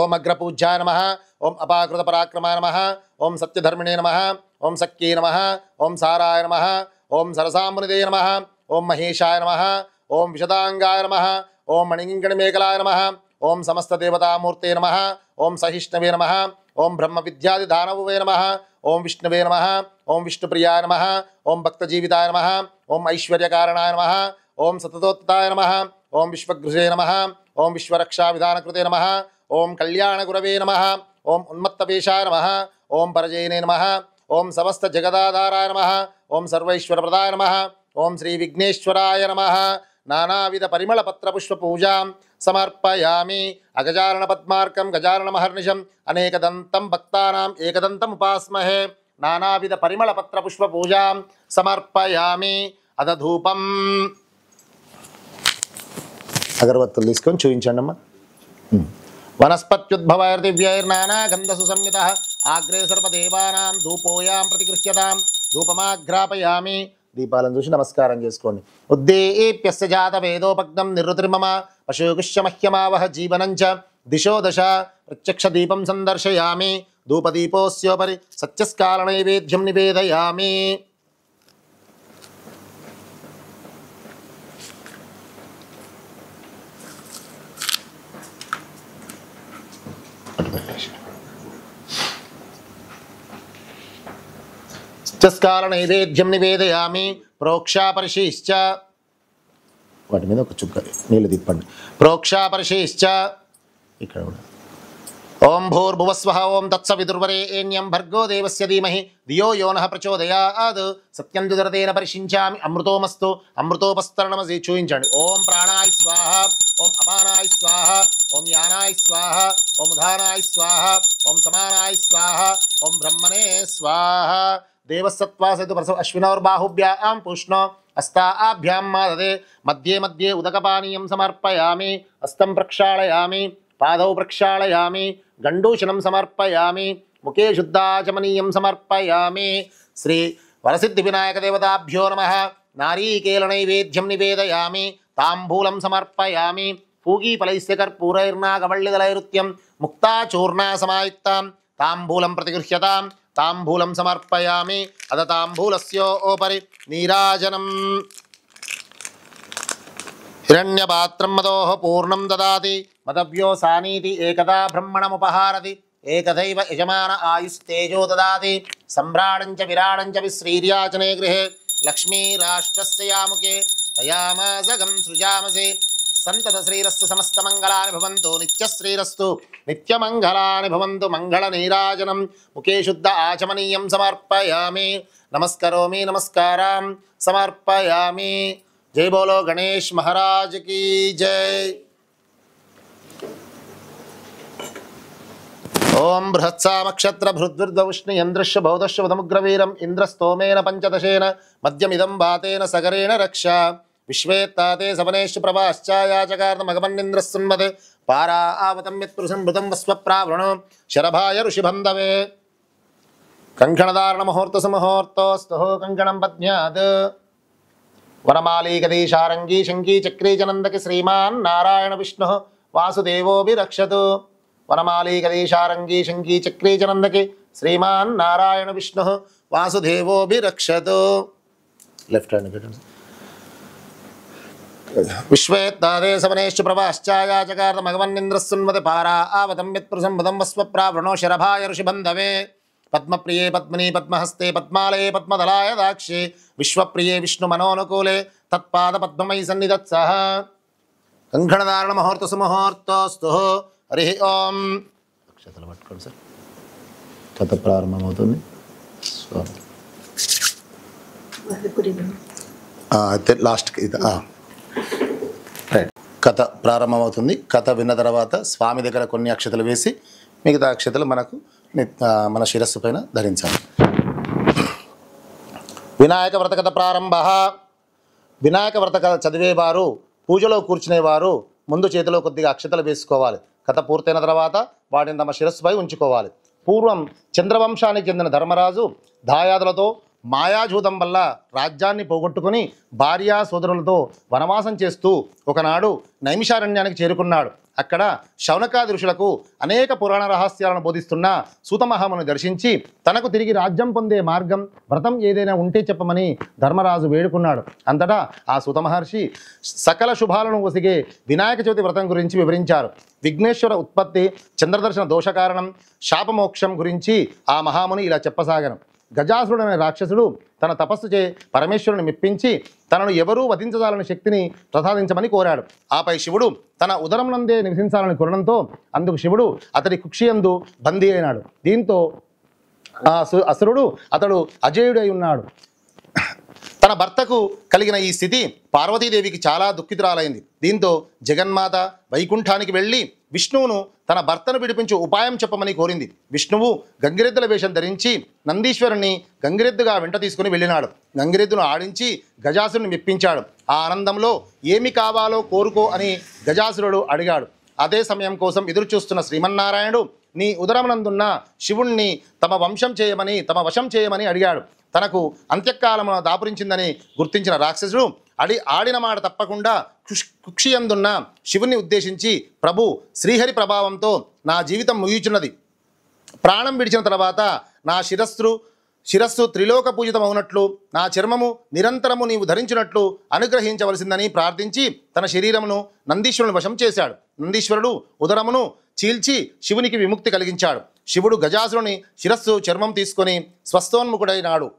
[SPEAKER 1] ఓం అగ్రపూజ్యాయ నమః ఓం అపాకృత పరాక్రమాయ నమః ఓం సత్యధర్మిణే నమః ఓం సఖ్యే నమః ఓం సారాయ నమః ఓం సరసామునిదే నమః ఓం మహేశాయ నమః ఓం విశదాంగాయ నమః ఓం మణింగణమేకలాయ నమః ఓం సమస్తదేవతామూర్తే నమః ఓం సహిష్ణవే నమః ఓం బ్రహ్మ విద్యాది దానవే నమః ఓం విష్ణవే నమః ఓం విష్ణుప్రియాయ నమః ఓం భక్తజీవితాయ నమః ఓం ఐశ్వర్యకారణాయ నమః ఓం సతతోత్తాయ నమః ఓం విశ్వగృహే నమః ఓం విశ్వరక్షావిధానకృతే నమః ఓం కళ్యాణగురవే నమః ఓం ఉన్మత్తవేషాయ నమః ఓం పరజయనే నమః ఓం సమస్త జగదాధారాయ నమః ఓం సర్వైశ్వరప్రదాయ నమః ఓం శ్రీ విఘ్నేశ్వరాయ నమః నానావిధ పరిమళపత్రపుష్పపూజాం సమర్పయామి. అగజానన పద్మార్కం గజాననమహర్నిశం అనేకదంతం భక్తానాం ఏకదంతం ఉపాస్మహే. నానావిధ పరిమళపత్రపుష్పపూజాం సమర్పయామి. అదధూపం అగరబత్తులు తీసుకొని చూపించండి అమ్మా. వనస్పత్యుద్భవైర్దివ్యైర్నానా గంధసు సంయుతః ఆగ్రే సర్వదేవానాం ధూపోయాం ప్రతిగృహ్యతాం ధూపమాఘ్రాపయామి. దీపాలను చూసి నమస్కారం చేసుకోండి. ఉద్దేప్యస్య జాత వేదోపగ్నం నిర్వృతిర్మమ పశుగుష్య మహ్యమావహ జీవనంచ దిశో దశ ప్రత్యక్ష దీపం సందర్శయామి. ధూపదీపోస్యోపరి సత్యస్కాల నైవేద్యం నివేదయామి. సత్యస్కాల నైవేద్యం నివేదయామి. ప్రోక్షాపరిశీశ్చ వాటి మీద ఒక చుక్క నీళ్ళు తిప్పండి. ప్రోక్షాపరిశీశ్చ ఇక్కడ కూడా ఓం భూర్భువస్వః ఓం తత్సవితుర్వరేణ్యం భర్గో దేవస్య ధీమహి ధియో యో నః ప్రచోదయాత్. సత్యం దుదరతేన పరిశించామి అమృతోమస్తు. అమృతోపస్తరణమసి చూయించండి. ఓం ప్రాణాయ స్వాహ ఓం అపానాయ స్వాహ ఓం యానాయ స్వాహ ఓం ఉదానాయ స్వాహ ఓం సమానాయ స్వాహ ఓం బ్రహ్మణే స్వాహ. దేవసత్వాసతు ప్రసవ అశ్వినోర్బాహుభ్యాం పూష్ణో హస్తాభ్యాం మాదదే. మధ్యే మధ్యే ఉదకపానీయం సమర్పయామి. హస్తం ప్రక్షాళయామి. పాదౌ ప్రక్షాళయామి. గండూషణం సమర్పయామి. ముఖే శుద్ధాచమనీయం సమర్పయామి. శ్రీ వరసిద్ధి వినాయక దేవతాభ్యో నమః. నారీకేల నైవేద్యం నివేదయామి, తాంబూలం సమర్పయామి. పూగీఫలైస్య కర్పూరైర్నాగవల్లిదలైరుత్యం ముక్తాచూర్ణా సమాయుక్తాం తాంబూలం ప్రతిగృహ్యతాం. తాంబూలం సమర్పయామి. అద తాంబూలస్యోపరి నీరాజనం. హిరణ్యపాత్రం మదోః పూర్ణం దదాతి మదవ్యో సానీతి ఏకదా బ్రహ్మణముపహారతి. ఏకదైవ యజమాన ఆయుస్తేజో దదాతి. సమ్రాడంచ విరాడంచ విశ్రీర్యాచనే గృహే లక్ష్మీరాష్ట్రస్య యాముకే తయామాసగం సృజామసే. సంతత శ్రీరస్తు సమస్తమంగళాని భవంతు. నిత్యశ్రీరస్తు నిత్యమంగళాని భవంతు. మంగళ నీరాజనం ముఖే శుద్ధ ఆచమనీయం సమర్పయామి. నమస్కరోమి నమస్కారం సమర్పయామి. జై బోలో గణేష్ మహారాజ్ కీ జై. ఓం బృహత్సామక్షత్ర భృద్విర్దౌష్ణియంద్రశ్య బౌధశ్య వదముగ్రవీరం ఇంద్రస్తోమేన పంచదశేన మద్యమిదం వాతేన సగరేణ రక్ష. విశ్వేత్తాతే సవనేషు ప్రభాశ్చాయాచకార్తమగమన్నింద్రస్సున్మత్ పారా ఆవతం యత్పురుషంభృతం వస్వప్రావృణో శరభాయ ఋషిబంధవే. కంకణధారణ ముహూర్త సుముహూర్తోస్తు కంకణం పద్మ్యాత్. వనమాలీకదీశారంగీ శంకీ చక్రీ చనందకి శ్రీమాన్ నారాయణ విష్ణు వాసుదేవోభిరక్షతు. వనమాలీకదీశారంగీ శంకీ చక్రీ చనందకి శ్రీమాన్ నారాయణ విష్ణు వాసుదేవోభిరక్షతు. లెఫ్ట్ హ్యాండ్ పెట్టండి. విశ్వేత్తాదే సవనేషు ప్రభాశ్చాయాచకార్తమగమన్నింద్రస్సున్మత్ పారా ఆవతం యత్పురుషంభృతం వస్వప్రావృణో శరభాయ ఋషిబంధవే. పద్మప్రియే పద్మినీ పద్మహస్తే పద్మాలయే పద్మదళాయ దాక్షే విశ్వప్రియే విష్ణుమనోనుకూలే తత్పాద పద్మమయీ సన్నిధత్సః. కంకణధారణ ముహూర్త సుముహూర్తోస్తు. హరి ఓం. అక్షతలు పట్టుకోండి సార్. కథ ప్రారంభమవుతుంది. లాస్ట్కి ఇది రైట్. కథ ప్రారంభమవుతుంది. కథ విన్న తర్వాత స్వామి దగ్గర కొన్ని అక్షతలు వేసి మిగతా అక్షతలు మన శిరస్సు పైన ధరించాలి. వినాయక వ్రత కథ ప్రారంభ. వినాయక వ్రత కథ చదివేవారు, పూజలో కూర్చునేవారు ముందు చేతిలో కొద్దిగా అక్షతలు వేసుకోవాలి. కథ పూర్తయిన తర్వాత వాటిని తమ శిరస్సుపై ఉంచుకోవాలి. పూర్వం చంద్రవంశానికి చెందిన ధర్మరాజు దాయాదులతో మాయాజూదం వల్ల రాజ్యాన్ని పోగొట్టుకుని భార్యా సోదరులతో వనవాసం చేస్తూ ఒకనాడు నైమిషారణ్యానికి చేరుకున్నాడు. అక్కడ శౌనకాది ఋషులకు అనేక పురాణ రహస్యాలను బోధిస్తున్న సూతమహాముని దర్శించి తనకు తిరిగి రాజ్యం పొందే మార్గం, వ్రతం ఏదైనా ఉంటే చెప్పమని ధర్మరాజు వేడుకున్నాడు. అంతటా ఆ సూతమహర్షి సకల శుభాలను ఒసిగే వినాయక చవితి వ్రతం గురించి వివరించారు. విఘ్నేశ్వర ఉత్పత్తి, చంద్రదర్శన దోష కారణం, శాపమోక్షం గురించి ఆ మహాముని ఇలా చెప్పసాగాను. గజాసురుడు అనే రాక్షసుడు తన తపస్సు చే పరమేశ్వరుని మెప్పించి తనను ఎవరూ వధించదాలని శక్తిని ప్రసాదించమని కోరాడు. ఆపై శివుడు తన ఉదరం నందే నివసించాలని కోరడంతో అందుకు శివుడు అతడి కుక్షియందు బందీ అయినాడు. దీంతో ఆ అసురుడు అతడు అజేయుడై ఉన్నాడు. తన భర్తకు కలిగిన ఈ స్థితి పార్వతీదేవికి చాలా దుఃఖితురాలైంది. దీంతో జగన్మాత వైకుంఠానికి వెళ్ళి విష్ణువును తన భర్తను విడిపించు ఉపాయం చెప్పమని కోరింది. విష్ణువు గంగిరెద్దుల వేషం ధరించి నందీశ్వరుని గంగిరెద్దుగా వెంట తీసుకుని వెళ్ళినాడు. గంగిరెద్దును ఆడించి గజాసురుని మెప్పించాడు. ఆ ఆనందంలో ఏమి కావాలో కోరుకో అని గజాసురుడు అడిగాడు. అదే సమయం కోసం ఎదురుచూస్తున్న శ్రీమన్నారాయణుడు నీ ఉదరమునందున్న శివుణ్ణి తమ వశం చేయమని అడిగాడు. తనకు అంత్యకాలమున దాపురించిందని గుర్తించిన రాక్షసుడు ఆడిన మాట తప్పకుండా కుక్షియందున్న శివుని ఉద్దేశించి ప్రభు, శ్రీహరి ప్రభావంతో నా జీవితం ముగియుచున్నది. ప్రాణం విడిచిన తర్వాత నా శిరస్సు త్రిలోక పూజితమవునట్లు, నా చర్మము నిరంతరము నీవు ధరించినట్లు అనుగ్రహించవలసిందని ప్రార్థించి తన శరీరమును నందీశ్వరుని వశం చేశాడు. నందీశ్వరుడు ఉదరమును చీల్చి శివునికి విముక్తి కలిగించాడు. శివుడు గజాసురుని శిరస్సు చర్మం తీసుకొని స్వస్థోన్ముఖుడైనాడు.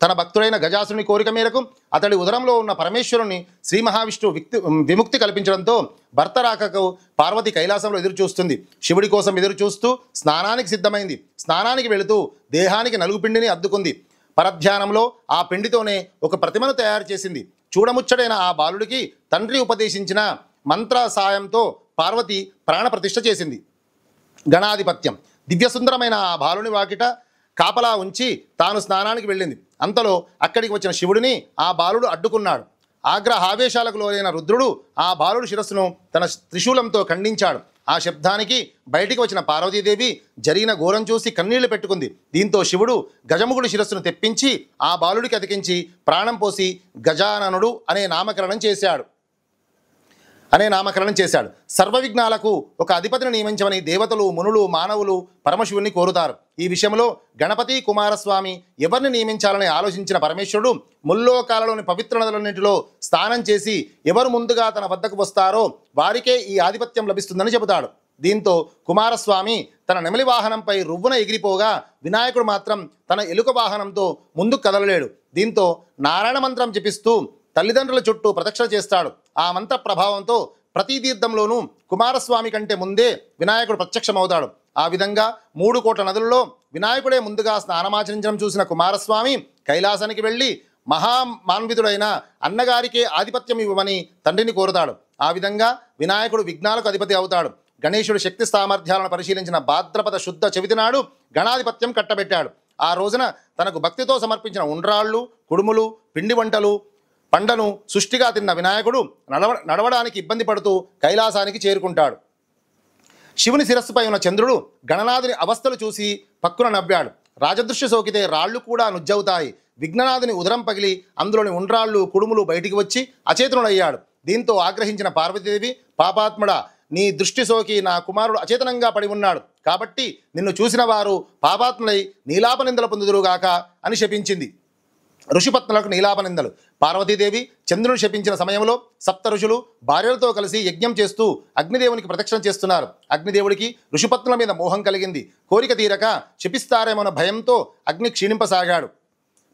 [SPEAKER 1] తన భక్తుడైన గజాసురుని కోరిక మేరకు అతడి ఉదరంలో ఉన్న పరమేశ్వరుని శ్రీ మహావిష్ణువు విముక్తి కల్పించడంతో భర్త రాకకు పార్వతి కైలాసంలో ఎదురు చూస్తుంది. శివుడి కోసం ఎదురు చూస్తూ స్నానానికి సిద్ధమైంది. స్నానానికి వెళుతూ దేహానికి నలుగుపిండిని అద్దుకుంది. పరధ్యానంలో ఆ పిండితోనే ఒక ప్రతిమను తయారు చేసింది. చూడముచ్చడైన ఆ బాలుడికి తండ్రి ఉపదేశించిన మంత్ర సాయంతో పార్వతి ప్రాణప్రతిష్ఠ చేసింది. గణాధిపత్యం. దివ్యసుందరమైన ఆ బాలుని వాకిట కాపలా ఉంచి తాను స్నానానికి వెళ్ళింది. అంతలో అక్కడికి వచ్చిన శివుడిని ఆ బాలుడు అడ్డుకున్నాడు. ఆగ్రహావేశాలకు లోనైన రుద్రుడు ఆ బాలుడు శిరస్సును తన త్రిశూలంతో ఖండించాడు. ఆ శబ్దానికి బయటికి వచ్చిన పార్వతీదేవి జరిగిన ఘోరం చూసి కన్నీళ్లు పెట్టుకుంది. దీంతో శివుడు గజముఖుడి శిరస్సును తెప్పించి ఆ బాలుడికి అతికించి ప్రాణం పోసి గజాననుడు అనే నామకరణం చేశాడు. సర్వ విఘ్నాలకు ఒక అధిపతిని నియమించమని దేవతలు, మునులు, మానవులు పరమశివుని కోరుతారు. ఈ విషయంలో గణపతి, కుమారస్వామి ఎవరిని నియమించాలని ఆలోచించిన పరమేశ్వరుడు ముల్లోకాలలోని పవిత్ర నదులన్నింటిలో స్నానం చేసి ఎవరు ముందుగా తన వద్దకు వస్తారో వారికే ఈ ఆధిపత్యం లభిస్తుందని చెబుతాడు. దీంతో కుమారస్వామి తన నెమలి వాహనంపై రువ్వున ఎగిరిపోగా వినాయకుడు మాత్రం తన ఎలుక వాహనంతో ముందుకు కదలలేడు. దీంతో నారాయణ మంత్రం జపిస్తూ తల్లిదండ్రుల చుట్టూ ప్రదక్షిణ చేస్తాడు. ఆ మంత్ర ప్రభావంతో ప్రతి తీర్థంలోనూ కుమారస్వామి కంటే ముందే వినాయకుడు ప్రత్యక్షమవుతాడు. ఆ విధంగా 3 కోట్ల నదులలో వినాయకుడే ముందుగా స్నానమాచరించడం చూసిన కుమారస్వామి కైలాసానికి వెళ్ళి మహామాన్వితుడైన అన్నగారికే ఆధిపత్యం ఇవ్వమని తండ్రిని కోరుతాడు. ఆ విధంగా వినాయకుడు విఘ్నాలకు అధిపతి అవుతాడు. గణేశుడు శక్తి సామర్థ్యాలను పరిశీలించిన భాద్రపద శుద్ధ చవితి నాడు గణాధిపత్యం కట్టబెట్టాడు. ఆ రోజున తనకు భక్తితో సమర్పించిన ఉండ్రాళ్ళు, కుడుములు, పిండి వంటలు, పండను సుష్టిగా తిన్న వినాయకుడు నడవడానికి ఇబ్బంది పడుతూ కైలాసానికి చేరుకుంటాడు. శివుని శిరస్సుపై ఉన్న చంద్రుడు గణనాథుని అవస్థలు చూసి పక్కున నవ్వాడు. రాజదృష్టి సోకితే రాళ్లు కూడా నుజ్జవుతాయి. విఘ్ననాథుని ఉదరం పగిలి అందులోని ఉండ్రాళ్ళు, కుడుములు బయటికి వచ్చి అచేతనుడయ్యాడు. దీంతో ఆగ్రహించిన పార్వతీదేవి, పాపాత్ముడా, నీ దృష్టి సోకి నా కుమారుడు అచేతనంగా పడి ఉన్నాడు. కాబట్టి నిన్ను చూసిన వారు పాపాత్ములై నీలాపనిందలు పొందుదురుగాక అని శపించింది. ఋషిపత్నులకు నీలాపనిందలు. పార్వతీదేవి చంద్రుని శపించిన సమయంలో 7 ఋషులు భార్యలతో కలిసి యజ్ఞం చేస్తూ అగ్నిదేవునికి ప్రదక్షిణ చేస్తున్నారు. అగ్నిదేవుడికి ఋషిపత్నుల మీద మోహం కలిగింది. కోరిక తీరక శపిస్తారేమోన భయంతో అగ్ని క్షీణింపసాగాడు.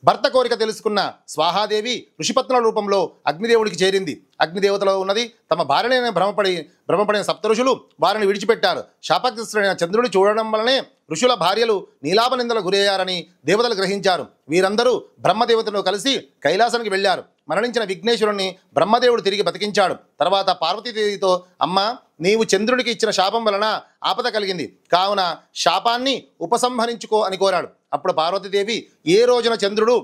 [SPEAKER 1] భర్త కోరిక తెలుసుకున్న స్వాహాదేవి ఋషిపత్నుల రూపంలో అగ్నిదేవుడికి చేరింది. అగ్నిదేవతలో ఉన్నది తమ భార్యనే భ్రమపడిన 7 ఋషులు వారిని విడిచిపెట్టారు. శాపగ్రస్తుడైన చంద్రుని చూడడం వలనే ఋషుల భార్యలు నీలాపనిందలు గురయ్యారని దేవతలు గ్రహించారు. వీరందరూ బ్రహ్మదేవతతో కలిసి కైలాసానికి వెళ్లారు. మరణించిన విఘ్నేశ్వరుణ్ణి బ్రహ్మదేవుడు తిరిగి బతికించాడు. తర్వాత పార్వతీదేవితో, అమ్మ, నీవు చంద్రునికి ఇచ్చిన శాపం వలన ఆపద కలిగింది, కావున శాపాన్ని ఉపసంహరించుకో అని కోరాడు. అప్పుడు పార్వతీదేవి ఏ రోజున చంద్రుడు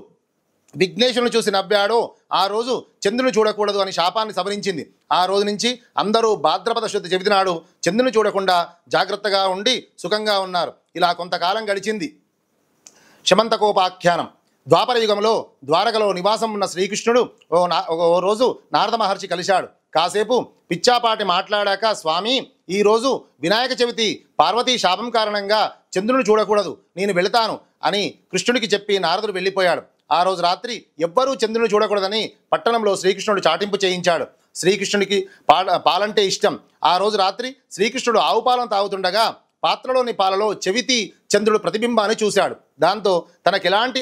[SPEAKER 1] విఘ్నేశ్వరుని చూసి నవ్వాడో ఆ రోజు చంద్రుని చూడకూడదు అని శాపాన్ని సవరించింది. ఆ రోజు నుంచి అందరూ భాద్రపద శుద్ధ చవితి నాడు చంద్రుని చూడకుండా జాగ్రత్తగా ఉండి సుఖంగా ఉన్నారు. ఇలా కొంతకాలం గడిచింది. శమంతకోపాఖ్యానం. ద్వాపర యుగంలో ద్వారకలో నివాసం ఉన్న శ్రీకృష్ణుడు ఓ రోజు నారద మహర్షి కలిశాడు. కాసేపు పిచ్చాపాటి మాట్లాడాక, స్వామి, ఈరోజు వినాయక చవితి, పార్వతీ శాపం కారణంగా చంద్రుని చూడకూడదు, నేను వెళతాను అని కృష్ణుడికి చెప్పి నారదుడు వెళ్ళిపోయాడు. ఆ రోజు రాత్రి ఎవ్వరూ చంద్రుని చూడకూడదని పట్టణంలో శ్రీకృష్ణుడు చాటింపు చేయించాడు. శ్రీకృష్ణుడికి పాలంటే ఇష్టం. ఆ రోజు రాత్రి శ్రీకృష్ణుడు ఆవు పాలను తాగుతుండగా పాత్రలోని పాలలో చవితి చంద్రుడు ప్రతిబింబాన్ని చూశాడు. దాంతో తనకెలాంటి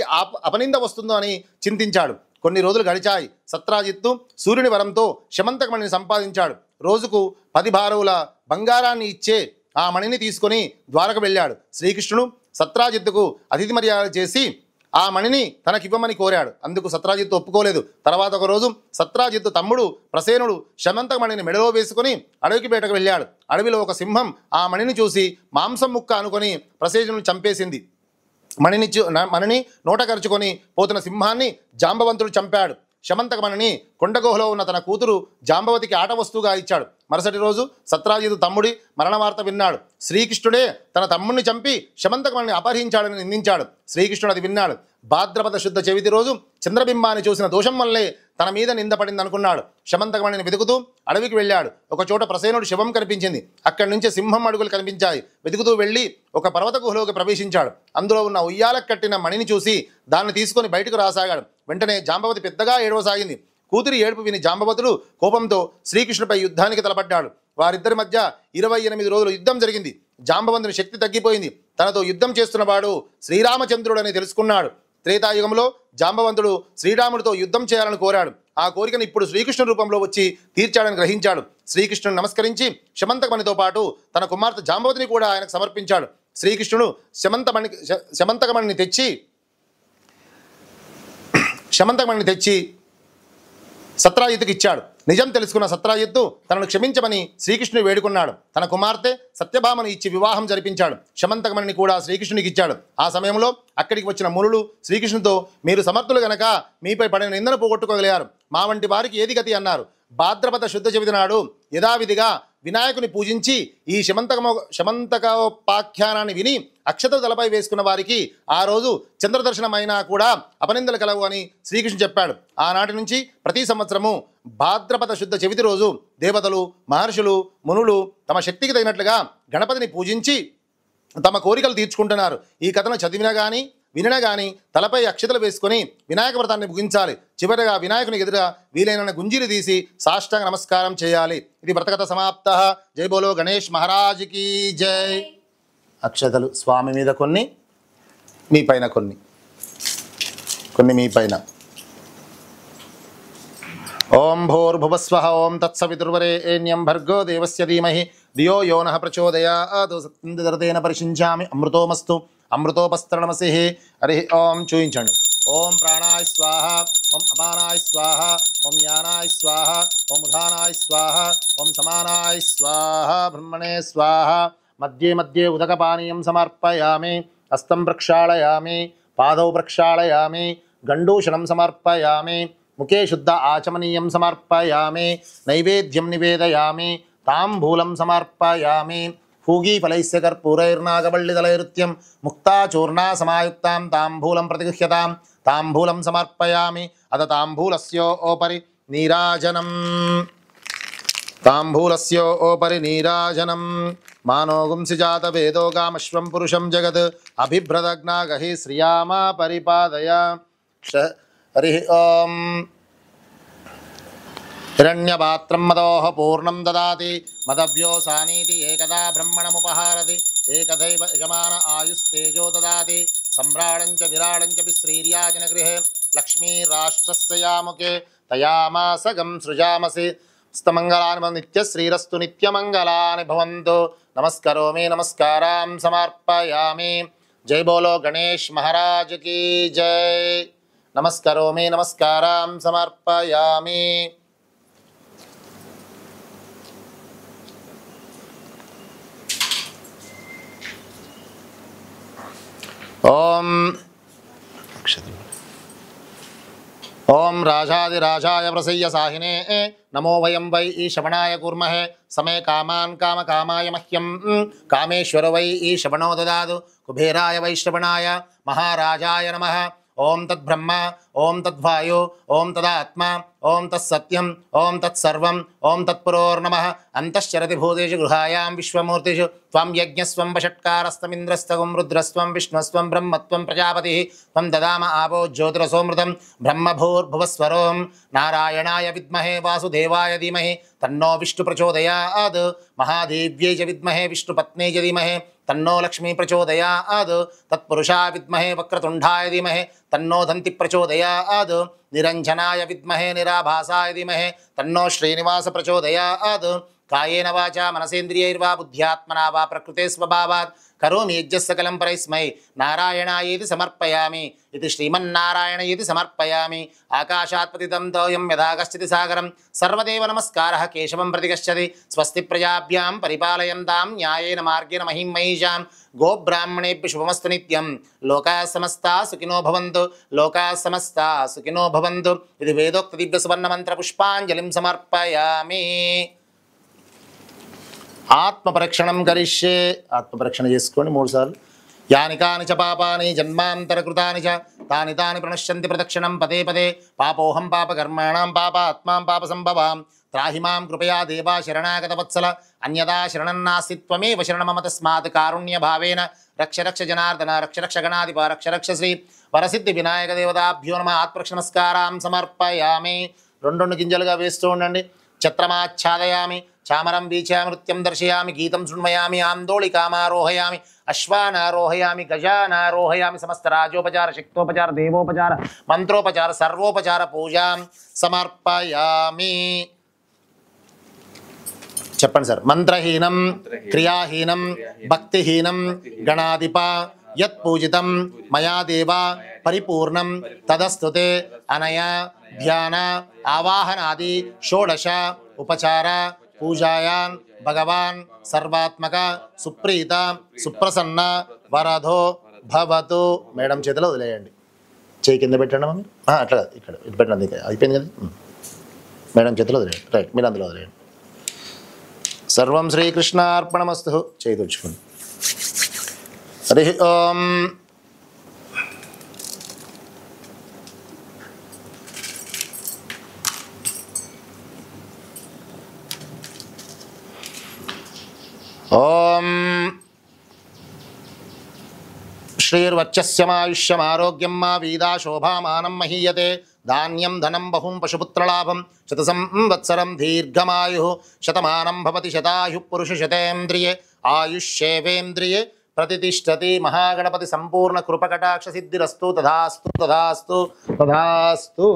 [SPEAKER 1] అపనింద వస్తుందో అని చింతించాడు. కొన్ని రోజులు గడిచాయి. సత్రాజిత్తు సూర్యుని వరంతో శమంతకమణిని సంపాదించాడు. రోజుకు 10 భారవుల బంగారాన్ని ఇచ్చే ఆ మణిని తీసుకొని ద్వారకు వెళ్ళాడు. శ్రీకృష్ణుడు సత్రాజిత్తుకు అతిథి మర్యాద చేసి ఆ మణిని తనకివ్వమని కోరాడు. అందుకు సత్రాజిత్తు ఒప్పుకోలేదు. తర్వాత ఒక రోజు సత్రాజిత్తు తమ్ముడు ప్రసేనుడు శమంతకమణిని మెడలో వేసుకుని అడవికి బయటకు వెళ్ళాడు. అడవిలో ఒక సింహం ఆ మణిని చూసి మాంసం ముక్క అనుకొని ప్రసేనుని చంపేసింది. మణిని నోట కరుచుకొని పోతున్న సింహాన్ని జాంబవంతుడు చంపాడు. శమంతకమణిని కొండగుహలో ఉన్న తన కూతురు జాంబవతికి ఆట వస్తువుగా ఇచ్చాడు. మరుసటి రోజు సత్రాజిత్తు తమ్ముడి మరణ వార్త విన్నాడు. శ్రీకృష్ణుడే తన తమ్ముడిని చంపి శమంతకమణిని అపహరించాడని నిందించాడు. శ్రీకృష్ణుడు అది విన్నాడు. భాద్రపద శుద్ధ చవితి రోజు చంద్రబింబాన్ని చూసిన దోషం వల్లే తన మీద నింద పడింది అనుకున్నాడు. శమంతకమణిని వెతుకుతూ అడవికి వెళ్ళాడు. ఒక చోట ప్రసేనుడు శవం కనిపించింది. అక్కడి నుంచి సింహం అడుగులు కనిపించాయి. వెతుకుతూ వెళ్ళి ఒక పర్వత గుహలోకి ప్రవేశించాడు. అందులో ఉన్న ఉయ్యాలకు కట్టిన మణిని చూసి దాన్ని తీసుకొని బయటకు రాసాగాడు. వెంటనే జాంబవతి పెద్దగా ఏడవసాగింది. కూతురి ఏడుపు విని జాంబవతుడు కోపంతో శ్రీకృష్ణుడిపై యుద్ధానికి తలపడ్డాడు. వారిద్దరి మధ్య 28 రోజులు యుద్ధం జరిగింది. జాంబవంతుని శక్తి తగ్గిపోయింది. తనతో యుద్ధం చేస్తున్నవాడు శ్రీరామచంద్రుడని తెలుసుకున్నాడు. త్రేతాయుగంలో జాంబవంతుడు శ్రీరాముడితో యుద్ధం చేయాలని కోరాడు. ఆ కోరికను ఇప్పుడు శ్రీకృష్ణుడి రూపంలో వచ్చి తీర్చాడని గ్రహించాడు. శ్రీకృష్ణుడు నమస్కరించి శమంతకమణితో పాటు తన కుమార్తె జాంబవతిని కూడా ఆయనకు సమర్పించాడు. శ్రీకృష్ణుడు శమంతకమణిని తెచ్చి సత్రాజిత్తుకి ఇచ్చాడు. నిజం తెలుసుకున్న సత్రాజిత్తు తనను క్షమించమని శ్రీకృష్ణుని వేడుకున్నాడు. తన కుమార్తె సత్యభామను ఇచ్చి వివాహం జరిపించాడు. శమంతకమణిని కూడా శ్రీకృష్ణునికి ఇచ్చాడు. ఆ సమయంలో అక్కడికి వచ్చిన మునులు శ్రీకృష్ణుతో, మీరు సమర్థులు గనక మీపై పడిన నిందను పోగొట్టుకోగలిగారు, మా వంటి వారికి ఏది గతి అన్నారు. భాద్రపద శుద్ధ చవితి నాడు యథావిధిగా వినాయకుని పూజించి ఈ శమంతకోపాఖ్యానాన్ని విని అక్షతలు తలపై వేసుకున్న వారికి ఆ రోజు చంద్రదర్శనమైనా కూడా అపనిందలు కలవు అని శ్రీకృష్ణుడు చెప్పాడు. ఆనాటి నుంచి ప్రతి సంవత్సరము భాద్రపద శుద్ధ చవితి రోజు దేవతలు, మహర్షులు, మునులు తమ శక్తికి తగినట్లుగా గణపతిని పూజించి తమ కోరికలు తీర్చుకుంటున్నారు. ఈ కథను చదివినా కానీ వినినా కానీ తలపై అక్షతలు వేసుకొని వినాయక వ్రతాన్ని ముగించాలి. చివరిగా వినాయకుని ఎదురుగా వీలైన గుంజీలు తీసి సాష్టాంగ నమస్కారం చేయాలి. ఇది వ్రతకథ సమాప్త. జై బోలో గణేష్ మహారాజ్కి జై. అక్షతలు స్వామి మీద కొన్ని, మీ పైన కొన్ని, కొన్ని మీ పైన. ఓం భూర్భువస్వః ఓం తత్సవితుర్వరేణ్యం భర్గో దేవస్య ధీమహి ధియో యో నః ప్రచోదయాత్. సత్యంతేన పరిశించామి అమృతోమస్తు అమృతోపస్తరణమసి. హరి ఓం. చూయించండి. ఓం ప్రాణాయ స్వాహ, ఓం అపానాయ స్వాహ, ఓం యానాయ స్వాహ, ఓం ఉదానాయ స్వాహ, ఓం సమానాయ స్వాహ, బ్రహ్మణే స్వాహ. మధ్యే మధ్యే ఉదకపానీయం సమర్పయామి. హస్తం ప్రక్షాళయామి, పాదౌ ప్రక్షాళయామి, గండూషణం సమర్పయామి, ముఖే శుద్ధ ఆచమనీయం సమర్పయామి, నైవేద్యం నివేదయామి, తాంబూలం సమర్పయామి. పూగీఫలైస్య కర్పూరైర్నాగవల్లిదలైరుత్యం ముక్తాచూర్ణా సమాయుక్తాం తాంబూలం ప్రతిగృహ్యతాం. తాంబూలం సమర్పయామి. అద తాంబూలస్యోపరి నీరాజనం. తాంబూలస్యోపరి నీరాజనం. మానోగుంసి జాత వేదో గామశ్వం పురుషం జగత్ అభిభ్రదగ్నాగహి శ్రియామా పరిపాదయ. హరి ఓం. హిరణ్యపాత్రం మదోహ పూర్ణం దదాతి మదభ్యోసానీతి ఏకదా బ్రహ్మణముపహారతి. ఏకదైవ యజమాన ఆయుస్తేజో దదాతి. సమ్రాళంచ విరాళంచ శ్రీర్యాజన గృహే లక్ష్మీరాష్ట్రస్య యాముకే తయామాసగం సృజామసి. స్తమంగళాని నిత్యశ్రీరస్తు నిత్యమంగళాని భవంతు. నమస్కరోమి నమస్కారాం సమర్పయామి. జై బోలో గణేష్ మహారాజ్కి జై. నమస్కరోమి నమస్కారాం సమర్పయామి. ఓం ఓం రాజాదిరాజాయ ప్రసయ్య సాహినే నమో వయం వై ఈశవణాయ కూర్మహే. సమే కామాన్ కామకామాయ మహ్యం కామేశ్వర వై ఈశవణో దదాతు. కుబేరాయ వైశ్రవణాయ మహారాజాయ నమః. ఓం తద్బ్రహ్మ, ఓం తద్వాయు, ఓం తదాత్మ, ఓం తత్సత్యం, ఓం తత్సర్వం, ఓం తత్పురోర్నమః. అంతశ్చరతి భూతేషు గృహాయాం విశ్వమూర్తిషు త్వం యజ్ఞస్వం వషట్కారస్తమింద్రస్తవం రుద్రస్వం విష్ణుస్వం బ్రహ్మత్వం ప్రజాపతి. త్వం దదామ ఆపో జ్యోతిరసోమృతం బ్రహ్మభూర్భువస్వరోం. నారాయణాయ విద్మహే వాసుదేవాయ ధీమహి తన్నో విష్ణు ప్రచోదయాత్. మహాదేవ్యై చ విద్మహే విష్ణుపత్న్యై చ ధీమహి తన్నో లక్ష్మీ ప్రచోదయాత్. తత్పురుషాయ విద్మహే వక్రతుండాయ ధీమహి తన్నో దంతి ప్రచోదయాత్. నిరంజనాయ విద్మహే నిరాభాసాయ ధీమహి తన్నో శ్రీనివాస ప్రచోదయాత్. కాయేన వాచా మనసేంద్రియైర్వా బుద్ధ్యాత్మనా వా ప్రకృతే స్వభావాత్ కరోమి యజ్ఞ సకలం పరైస్మై నారాయణాయేతి సమర్పయామి. ఇది శ్రీమన్నారాయణ ఇది సమర్పయామి. ఆకాశాత్ పతితం తోయం యథా గచ్చతి సాగరం సర్వదేవ నమస్కారః కేశవం ప్రతి గచ్చతి. స్వస్తి ప్రజాభ్యాం పరిపాలయంతాం న్యాయేన మార్గేణ మహిం మహిషాం. గోబ్రాహ్మణేభ్యः శుభమస్తు నిత్యం. లోకాः సమస్తాः సుఖినో భవంతు. లోకాः సమస్తాः సుఖినో భవంతు. ఇది వేదోక్త దివ్య సువర్ణ మంత్ర పుష్పాంజలిం సమర్పయామి. ఆత్మపరీక్షణం కరిష్యే. ఆత్మపరీక్షణ చేసుకోండి 3 సార్లు. యాని కాని చ పాపాని జన్మాంతరకృతాని చ తాని తాని ప్రణశ్యంతి ప్రదక్షిణం పదే పదే. పాపోహం పాపకర్మాణం పాపాత్మాం పాపసంభవాం. త్రాహి మాం కృపయా దేవా శరణాగత వత్సల. అన్యదా శరణం నాస్తి త్వమేవ శరణమమ తస్మాత్ కారుణ్యభావేన రక్ష రక్ష జనార్దన రక్ష రక్ష గణాధిప రక్ష రక్ష శ్రీ వరసిద్ధి వినాయక దేవతాభ్యో నమః. ఆత్మరక్ష నమస్కారాం సమర్పయామి. 2 గింజలుగా వేస్తూ ఉండండి. ఛత్రమాచ్ఛాదయామి, చామరం వీచామృత్యం దర్శయామి, గీతం శృణ్మయామి, ఆందోళికామారోహయామి, అశ్వానారోహయామి, గజానారోహయామి. సమస్త రాజోపచార శక్తోపచార దేవోపచార మంత్రోపచార సర్వోపచార పూజాం సమర్పయామి. చెప్పండి సార్. మంత్రహీనం క్రియాహీనం భక్తిహీనం గణాధిప యత్ పూజితం మయా దేవ పరిపూర్ణం తదస్తుతే అనయా ధ్యాన ఆవాహనాది షోడశ ఉపచార పూజాయాన్ భగవాన్ సర్వాత్మక సుప్రీత సుప్రసన్న వరదో భవతు. మేడం చేతిలో వదిలేయండి. చేయి కింద పెట్టండి మమ్మీ. అట్లా ఇక్కడ ఇటు పెట్టండి. అయిపోయింది కదా. మేడం చేతిలో వదిలేయండి. రైట్, మీరు అందులో వదిలేయండి. సర్వం శ్రీకృష్ణార్పణమస్తు. చేయి తుడుచుకోండి. హరి ఓం. ఓం శ్రీర్వచ్చస్యమాయుష్యమారోగ్యం మా వీదా శోభామానం మహీయతే. ధాన్యం ధనం బహుం పశుపుత్రలాభం శతసంవత్సరం దీర్ఘమాయు. శతమానం భవతి శతాయు పురుష శతేంద్రియే ఆయుష్యేవేంద్రియే ప్రతిష్టతి. మహాగణపతి సంపూర్ణ కృపకటాక్ష సిద్ధిరస్తు. తథాస్తు తథాస్తు తథాస్తు.